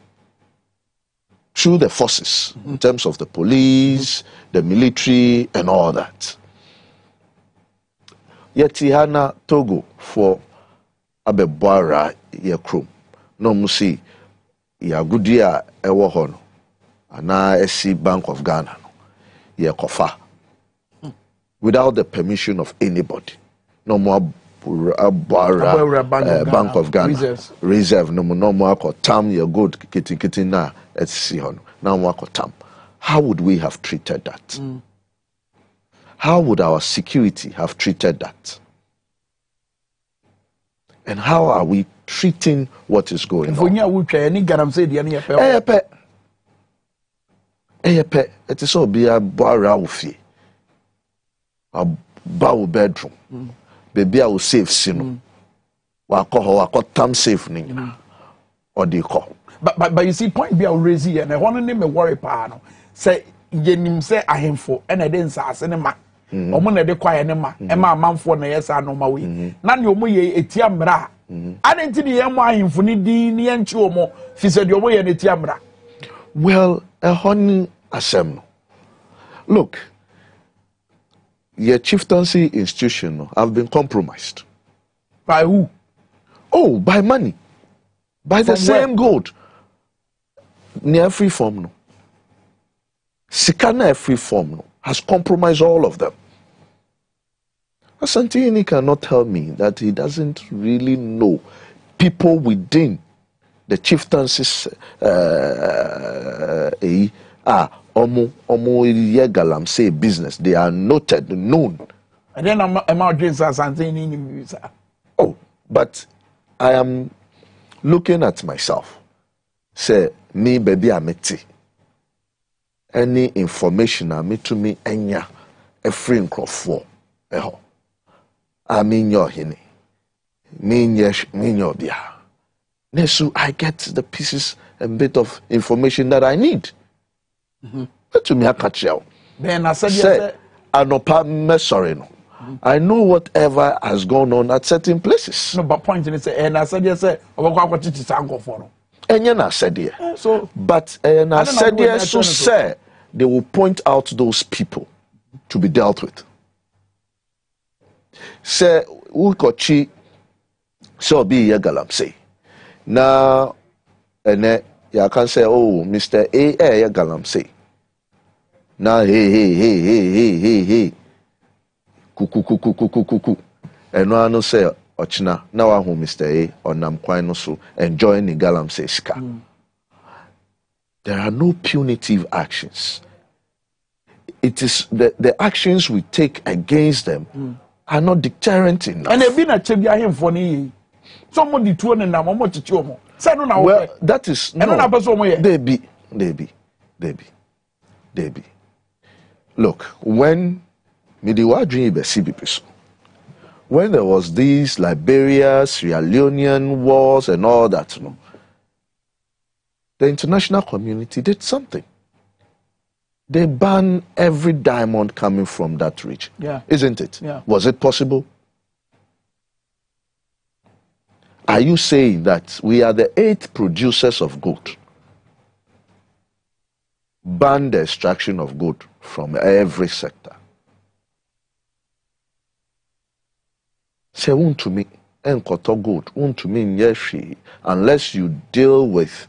through the forces in terms of the police, the military, and all that. Yetihana Togo for Abebwara Yakrum. No musi Yagudia Ewohono. Ana SC Bank of Ghana. Yakofa. Without the permission of anybody. No more Bank of Ghana. Reserve. No more tam your good kitty na at Sihon. Now more tam. How would we have treated that? How would our security have treated that? And how are we treating what is going on? It is all be a bar a bow bedroom. Baby, I will save sino. Wako tam safe nina. Or they call. But you see, point be raise here, and I want to name a worry pano. Say, Yenim say I am for, and I didn't say cinema. Omuna de quiet nema, Emma man for na yes, I know my way. Nan yo mo ye etiamra. I didn't see the Emma infinity ni enchuomo. She said your way and etiamra. Well, a honey assembly. Look, your chieftaincy institution have been compromised. By who? Oh, by money. By the same gold. Near free form no. Sikana free form no has compromised all of them. Asantini cannot tell me that he doesn't really know people within the chieftaincies Yegalam say business. They are noted, known. And then I'm doing something in. Oh, but I am looking at myself. Say me baby ameti. Any information I to me enya a free for I mean your hini. Mean your bia. Nesu I get the pieces and bit of information that I need. To me I catch you. Then I said anopa mesori no. I know whatever has gone on at certain places. No, but point in it, and I said, yes, sir, for and I said, yeah. So, but and I said, yes, so say they will point out those people to be dealt with. Say, Ukochi, so be a galamsey. Now, and you can say, oh, Mr. A galamsey. Now, hey. Kuku. And no say Ochina, now I home Mr. A or Nam Kwino so enjoying the galamsey ska. There are no punitive actions. It is the actions we take against them are not deterrent enough. And they've been a chebia him for me. Somebody to an and much chomo. Well, that is no. They be. Look, when when there was these Liberia, Sierra Leonean wars and all that, the international community did something. They banned every diamond coming from that region. Yeah. Isn't it? Yeah. Was it possible? Are you saying that we are the 8th producers of gold? Ban the extraction of gold from every sector. Say, to me, enkoto gold, to me, yeshi, unless you deal with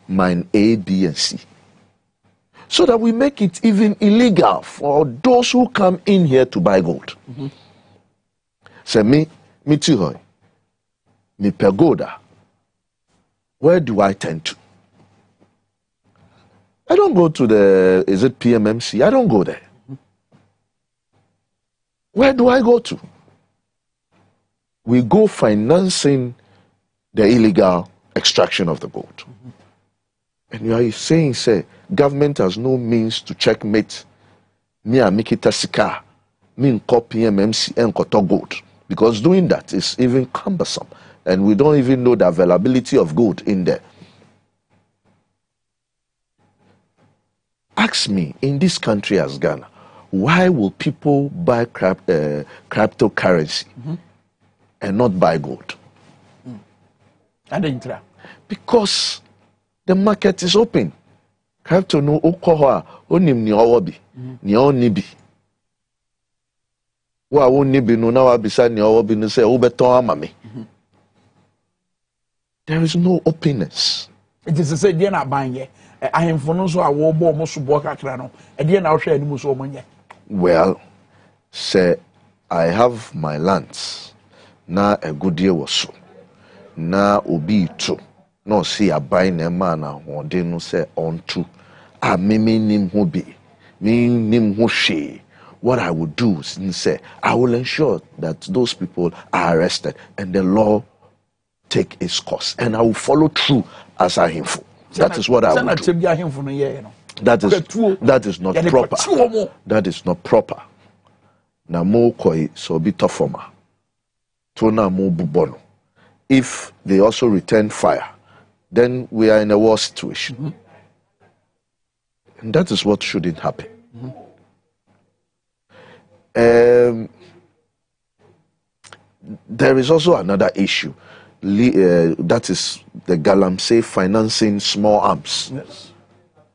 mine A, B, and C. So that we make it even illegal for those who come in here to buy gold. Say, me too, me pagoda. Where do I tend to? I don't go to is it PMMC? I don't go there. Where do I go to? We go financing the illegal extraction of the gold. And you are saying, say, government has no means to checkmate me and make it a sika, me and copy PMMC and koto gold. Because doing that is even cumbersome. And we don't even know the availability of gold in there. Ask me, in this country as Ghana, why will people buy cryptocurrency and not buy gold? Because the market is open. Crypto no okoha onim ni owobi ni onibi. Wa onibi no na wa bisa ni owobi no say obeton amame. There is no openness. It is to say they not buying ye. I am for no so a war bomb most work akrano. And they now share the most money. Well, say I have my lands. Na a good year was so. Na obi too. No see a buying a man or they no say on to. A mimi nim who be. Me nim who she. What I would do is say I will ensure that those people are arrested and the law take its course. And I will follow through as I info. That is what I will do. That is not proper. That is not proper. Na mo koi so bito forma. Tona mo bubono. If they also return fire, then we are in a war situation. And that is what shouldn't happen. There is also another issue. That is the galamsey financing small arms. Yes.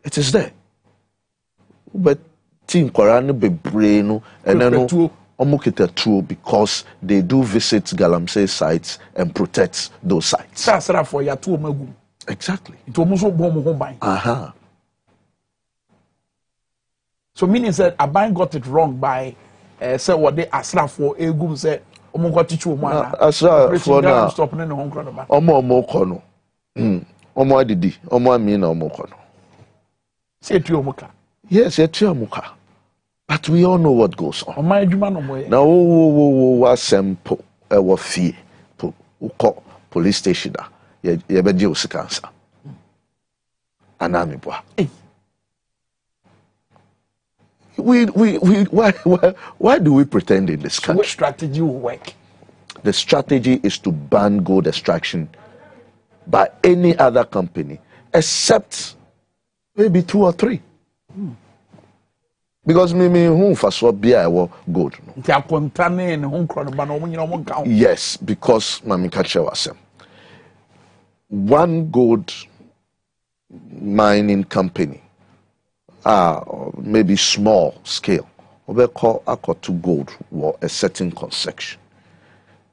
It is there. But Team Korano Bebreno and then Omukita too because they do visit galamsey sites and protect those sites. Exactly. So meaning that Aban got it wrong by say what they asra for egum say asra for now omo kono omo adidi omo ami na omo kono say tuomuka. Yes, tuomuka. But we all know what goes on. Now simple we fee po police station ye be di osikansa anami boa. Why do we pretend in this country? What strategy will work? The strategy is to ban gold extraction by any other company except maybe 2 or 3. Because me who for so be I will gold. Yes, because Mami Kacha was one gold mining company, maybe small scale, we call to gold or a certain concession.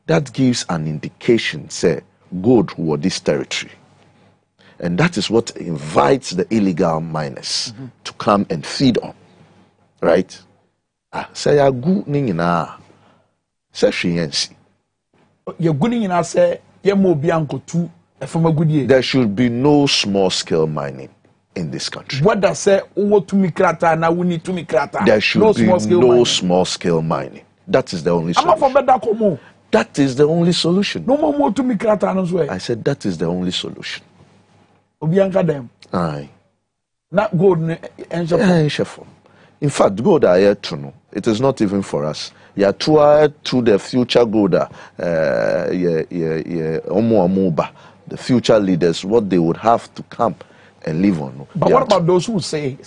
That gives an indication, say, gold or this territory. And that is what invites the illegal miners to come and feed on. Right? Say a good ningina. Say she say there should be no small scale mining in this country. What does say now we need to mikrata? There should be no small scale mining. That is the only solution. That is the only solution. No more to mikrata. I said that is the only solution. Aye. Not gold in fact, gold are here to know. It is not even for us. Yeah, to the future gold, the future leaders, what they would have to come and live on. But what about those who say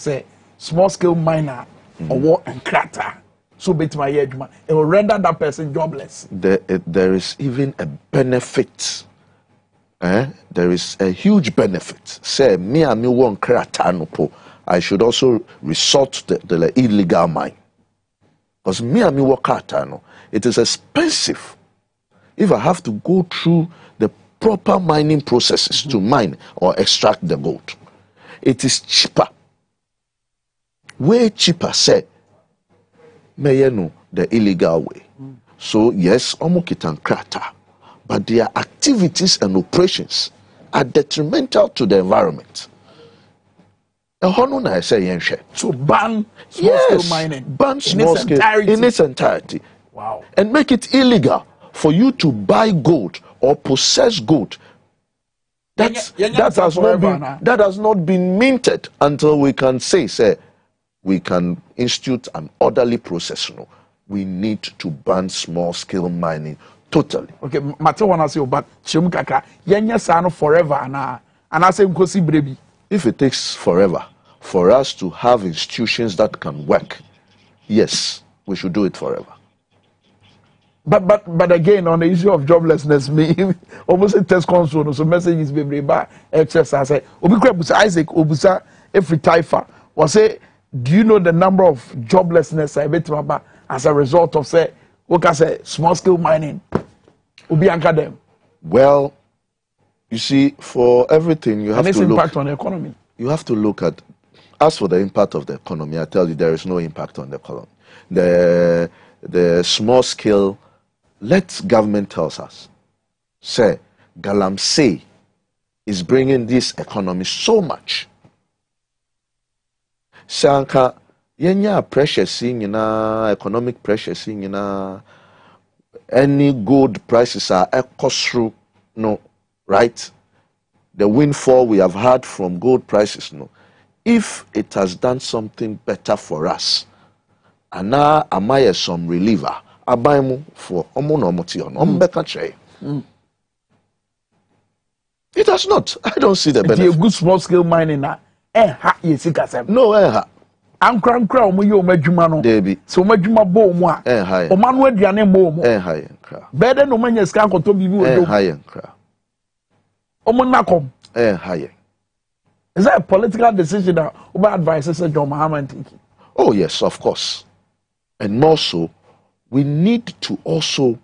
small scale miner or and crater? So bet my head, it will render that person jobless. There is even a benefit. There is a huge benefit. Say me and me won't crater no po. I should also resort to the illegal mine. Because me and me work no, it is expensive. If I have to go through the proper mining processes to mine or extract the gold, it is cheaper. Way cheaper, say, the illegal way. So yes, omukitan krata, but their activities and operations are detrimental to the environment. So ban small scale mining. Ban small scale in its entirety. Wow. And make it illegal for you to buy gold or possess gold. That has not been minted until we can say we can institute an orderly process. No, we need to ban small scale mining totally. Okay, Mate wanna say but Shemukaka, yenya sano forever and I say Nkosi Brebi. If it takes forever for us to have institutions that can work, yes, we should do it forever. But again, on the issue of joblessness, me almost a test console, so message is being by exercise. Obi Isaac Obusa every Taifa was say, do you know the number of joblessness I bet about as a result of say small scale mining? Obi anka them. Well, you see, for everything you have to look. Impact on the economy. You have to look at. As for the impact of the economy, I tell you there is no impact on the economy. The small scale. Let government tells us. Say, Galamsey is bringing this economy so much. Sanka, yenya pressure seeing economic pressure seeing any gold prices are cost through no. Right? The windfall we have had from gold prices, no. If it has done something better for us, and now am I some reliever, I buy more for it has not. I don't see the benefit. A good small scale mining na no ankra omo ye omo adwuma no so omo adwuma bo omo a omo no aduane mo omo bede no manya ska akoto bibi odo omo nakom is that a political decision that over advice Sir John Mahama thinking? Oh yes, of course. And more so, we need to also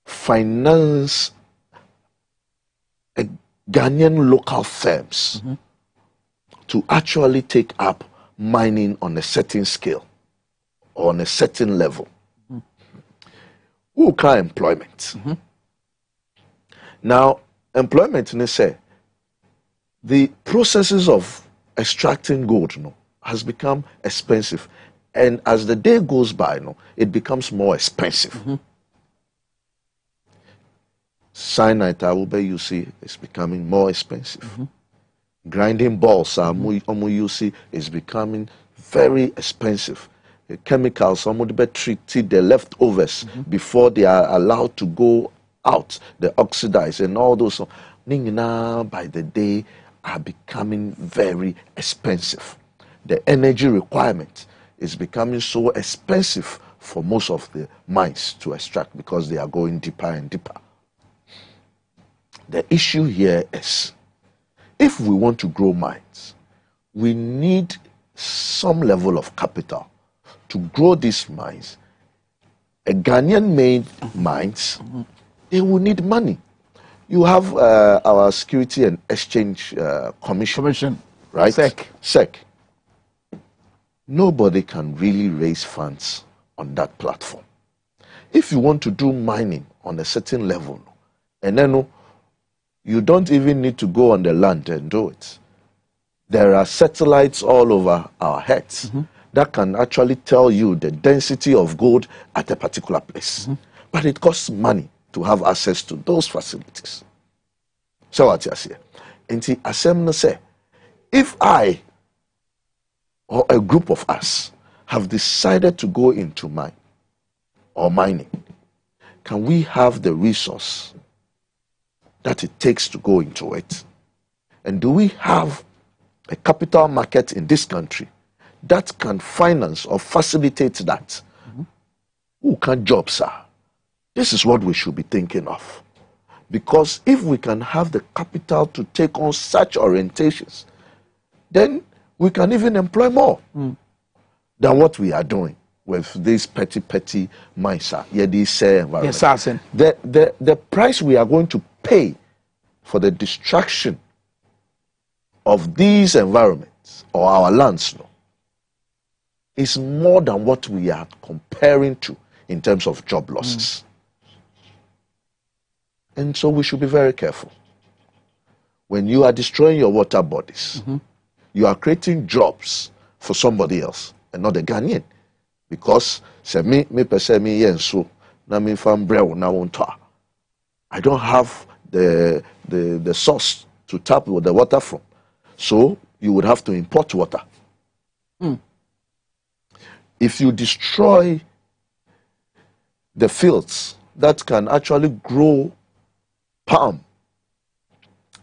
finance Ghanaian local firms to actually take up mining on a certain scale or on a certain level. Who can employment? Now, employment, they say, the processes of extracting gold has become expensive. And as the day goes by, it becomes more expensive. Cyanide, you see, is becoming more expensive. Grinding balls, you see, is becoming very expensive. Chemicals, treated the leftovers before they are allowed to go out, the oxidize and all those. By the day, are becoming very expensive. The energy requirement is becoming so expensive for most of the mines to extract because they are going deeper and deeper. The issue here is, if we want to grow mines, we need some level of capital to grow these mines. A Ghanaian-made mines, they will need money. You have our Security and Exchange Commission, right? SEC. Nobody can really raise funds on that platform. If you want to do mining on a certain level, and then you don't even need to go on the land and do it. There are satellites all over our heads that can actually tell you the density of gold at a particular place. But it costs money to have access to those facilities. So what you say? And see, Assembly say, if I or a group of us have decided to go into mine or mining, can we have the resource that it takes to go into it? And do we have a capital market in this country that can finance or facilitate that? Who can jobs, sir? This is what we should be thinking of. Because if we can have the capital to take on such orientations, then we can even employ more than what we are doing with these petty mines. The price we are going to pay for the destruction of these environments or our lands is more than what we are comparing to in terms of job losses. And so we should be very careful. When you are destroying your water bodies, you are creating jobs for somebody else and not the Ghanaian. Because I don't have the source to tap the water from. So you would have to import water. If you destroy the fields that can actually grow palm,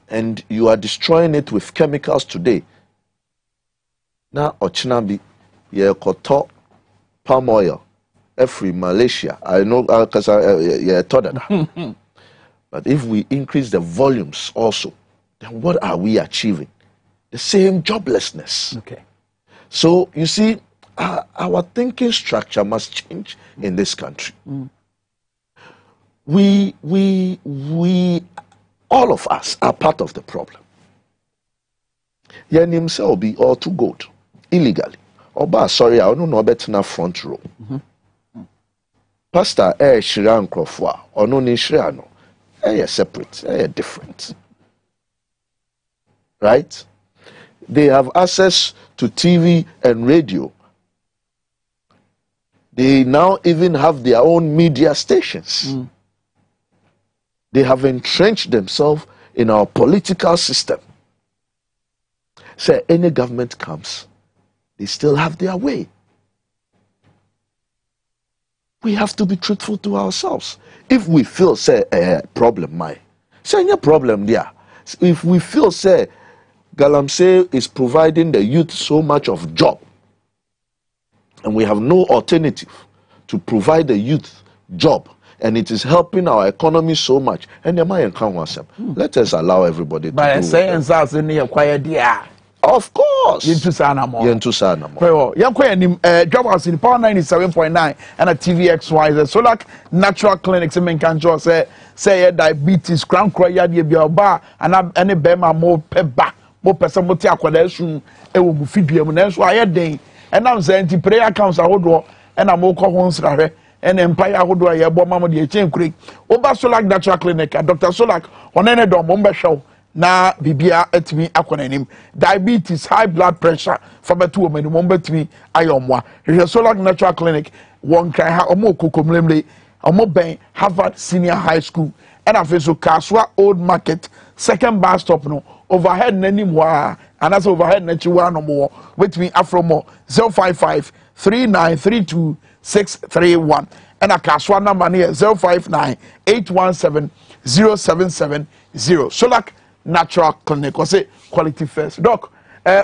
and you are destroying it with chemicals today, now ochinabi ye koto palm oil every Malaysia. I know because I thought that. But if we increase the volumes also, then what are we achieving? The same joblessness. Okay. So you see, our thinking structure must change in this country. We all of us are part of the problem. Yanim say will be all too good illegally. Oba sorry, I don't know better na front row. Pastor Shiran Krofwa or no ni Shirano. Separate, different. Right? They have access to TV and radio. They now even have their own media stations. They have entrenched themselves in our political system. So any government comes, they still have their way. We have to be truthful to ourselves. If we feel, say, a problem, say, any problem there. If we feel, say, Galamsey is providing the youth so much of job, and we have no alternative to provide the youth job, and it is helping our economy so much, and let us allow everybody to do it. Of course. Dwabo Ase in Power 97.9 and a TVXY the Solar Natural Clinics in Canjo say diabetes, crown croya de bioba, and any bema more peba, more person motia quadesum, a wufidium, and that's why I day. And I'm saying the prayer counts a hodor, and I'm more homes and Empire Hodor, a bomb the chain creek. Oba Solar Natural Clinic, Dr. Solak on any dom show. Na bibia etimi akwanenim diabetes, high blood pressure fabatu omenum betimi ayomwa Solar Natural Clinic won kan ha omo kokomlemle omo ben Harvard Senior High School and afeso Kaswa Old Market second bus stop no overhead nanim wa and as overhead na chiwa no mo betimi afromo 055 3932 631 and a Kaswa number near 059 817 0770 Solar Natural Clinic, or say quality first. Doc,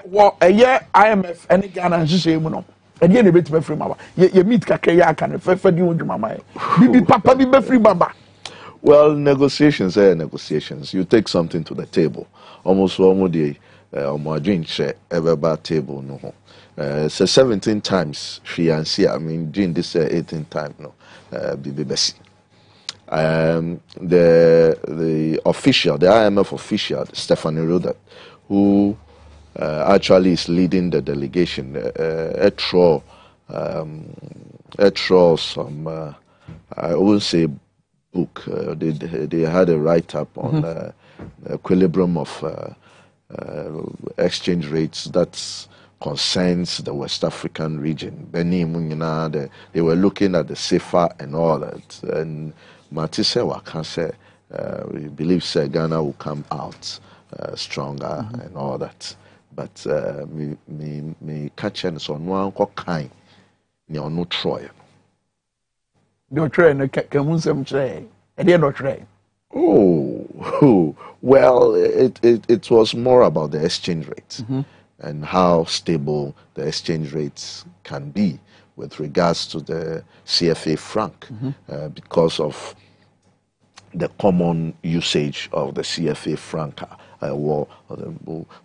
what a year IMF and Ghana and Shishim. And you bit me free mama. You meet kakaya can for you mama. Bibi papa be free mama. Well, negotiations are negotiations. You take something to the table. Almost the drink share ever bad table no. So 17 times she and see. I mean, doing this 18 times no. Bibi Bessie. The official, the IMF official, Stephanie Roder, who actually is leading the delegation, some, I won't say book, they had a write-up on the equilibrium of exchange rates that concerns the West African region. They were looking at the CFA and all that. And Matisse Wakan said, we believe Ghana will come out stronger and all that. But me catch and so no kind no Troy. No train, no camusum tray. And they're not train. Oh, well, it was more about the exchange rate and how stable the exchange rates can be with regards to the CFA franc because of the common usage of the CFA franc.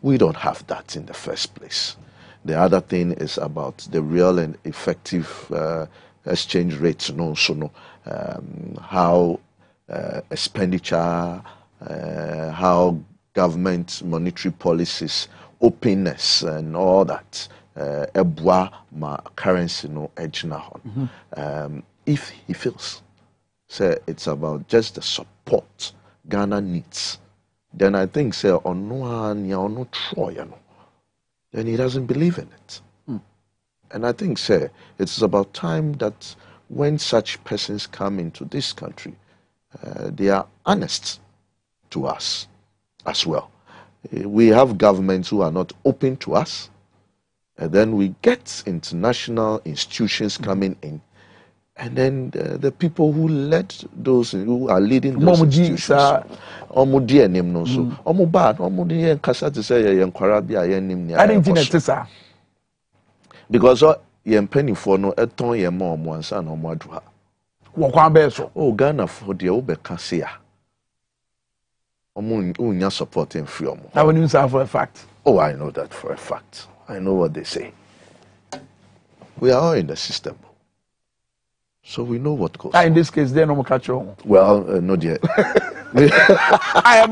We don't have that in the first place. The other thing is about the real and effective exchange rates, how expenditure, how government monetary policies, openness and all that, currency no edge now. If he feels it's about just the support Ghana needs, then I think no Troy, then he doesn't believe in it. And I think it's about time that when such persons come into this country, they are honest to us as well. We have governments who are not open to us, and then we get international institutions coming in, and then the people who led those, who are leading those institutions, because penny for no eton ye mom once and omoadua. Oh, Ghana for the Obecasia. Unya supporting free. That one you say for a fact. Oh, I know that for a fact. I know what they say. We are all in the system. So we know what goes. In this case, they no catch on. Well, not yet. I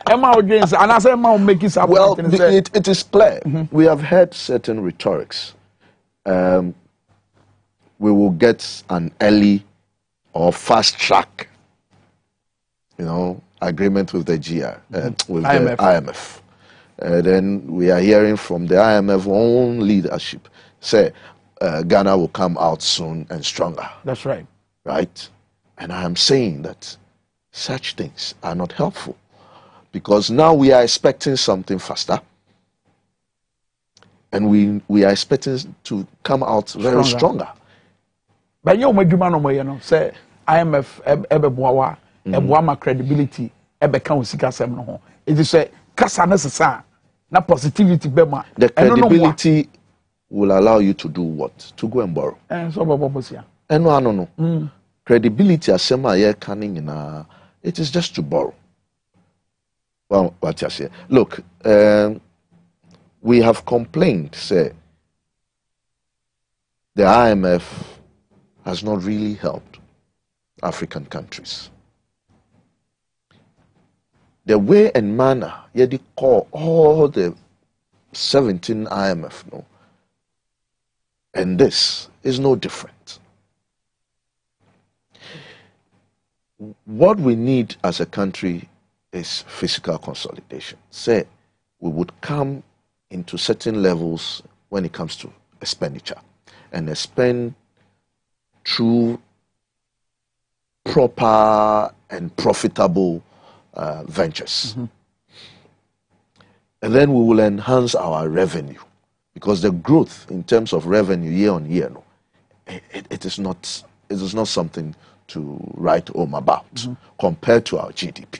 am against, and I say, make it. Well, it is clear. We have heard certain rhetorics. We will get an early or fast track, agreement with the with IMF. The IMF. Then we are hearing from the IMF own leadership say Ghana will come out soon and stronger. That's right. Right? And I am saying that such things are not helpful because now we are expecting something faster. And we are expecting to come out very stronger. But say IMF my credibility it is a kasa necessary na positivity bema. The credibility will allow you to do what? To go and borrow. No. Credibility asema ye canning in it is just to borrow. Well, what you say? Look, we have complained, say, the IMF has not really helped African countries. The way and manner, they call all the 17 IMF, and this is no different. What we need as a country is fiscal consolidation. Say, we would come into certain levels when it comes to expenditure and spend through proper and profitable ventures. And then we will enhance our revenue because the growth in terms of revenue year on year, it is not something to write home about compared to our GDP.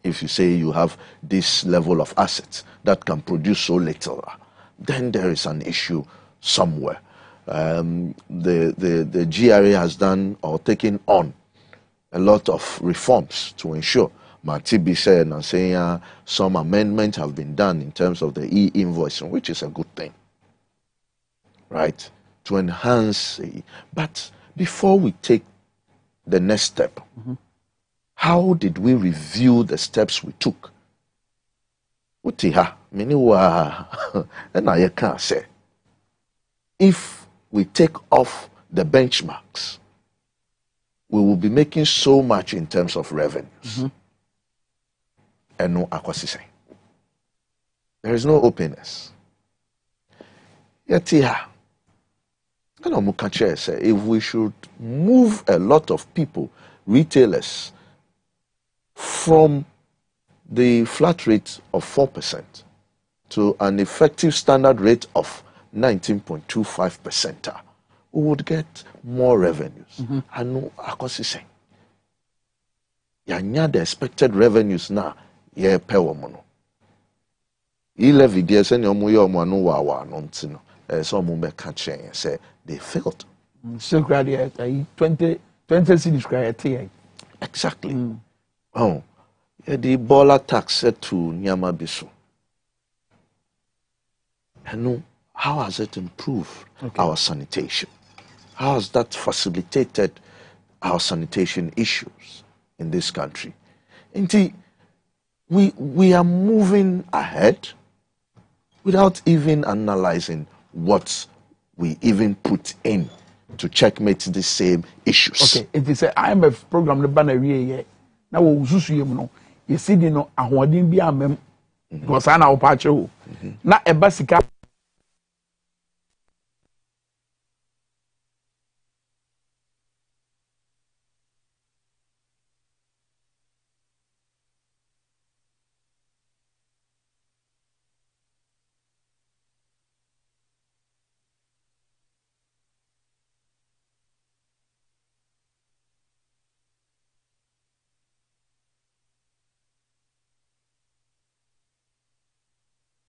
If you say you have this level of assets that can produce so little, then there is an issue somewhere. The GRA has done or taken on a lot of reforms to ensure. Matibi said and saying some amendments have been done in terms of the e-invoicing, which is a good thing, right? To enhance. But before we take the next step, how did we review the steps we took? Utiha, miniwa, and I can't say. If we take off the benchmarks, we will be making so much in terms of revenues. And no acquisition. There is no openness. Yet here, if we should move a lot of people, retailers, from the flat rate of 4% to an effective standard rate of 19.25%, we would get more revenues. And no acquisition. Yanya the expected revenues now, ye pewo mono. Levy dear send your muyo manu wa nontino. Some mumbe say they failed. So graduate 20 cities graduate. Exactly. Oh, the Ebola tax set to Nyama Bisu. And no, how has it improved our sanitation? How has that facilitated our sanitation issues in this country? Indeed, we are moving ahead without even analyzing what we even put in to checkmate the same issues. Okay, it is an IMF program the banner here. Now we usually you see no ahwadin bi amem because ana opache ho. Na ebasika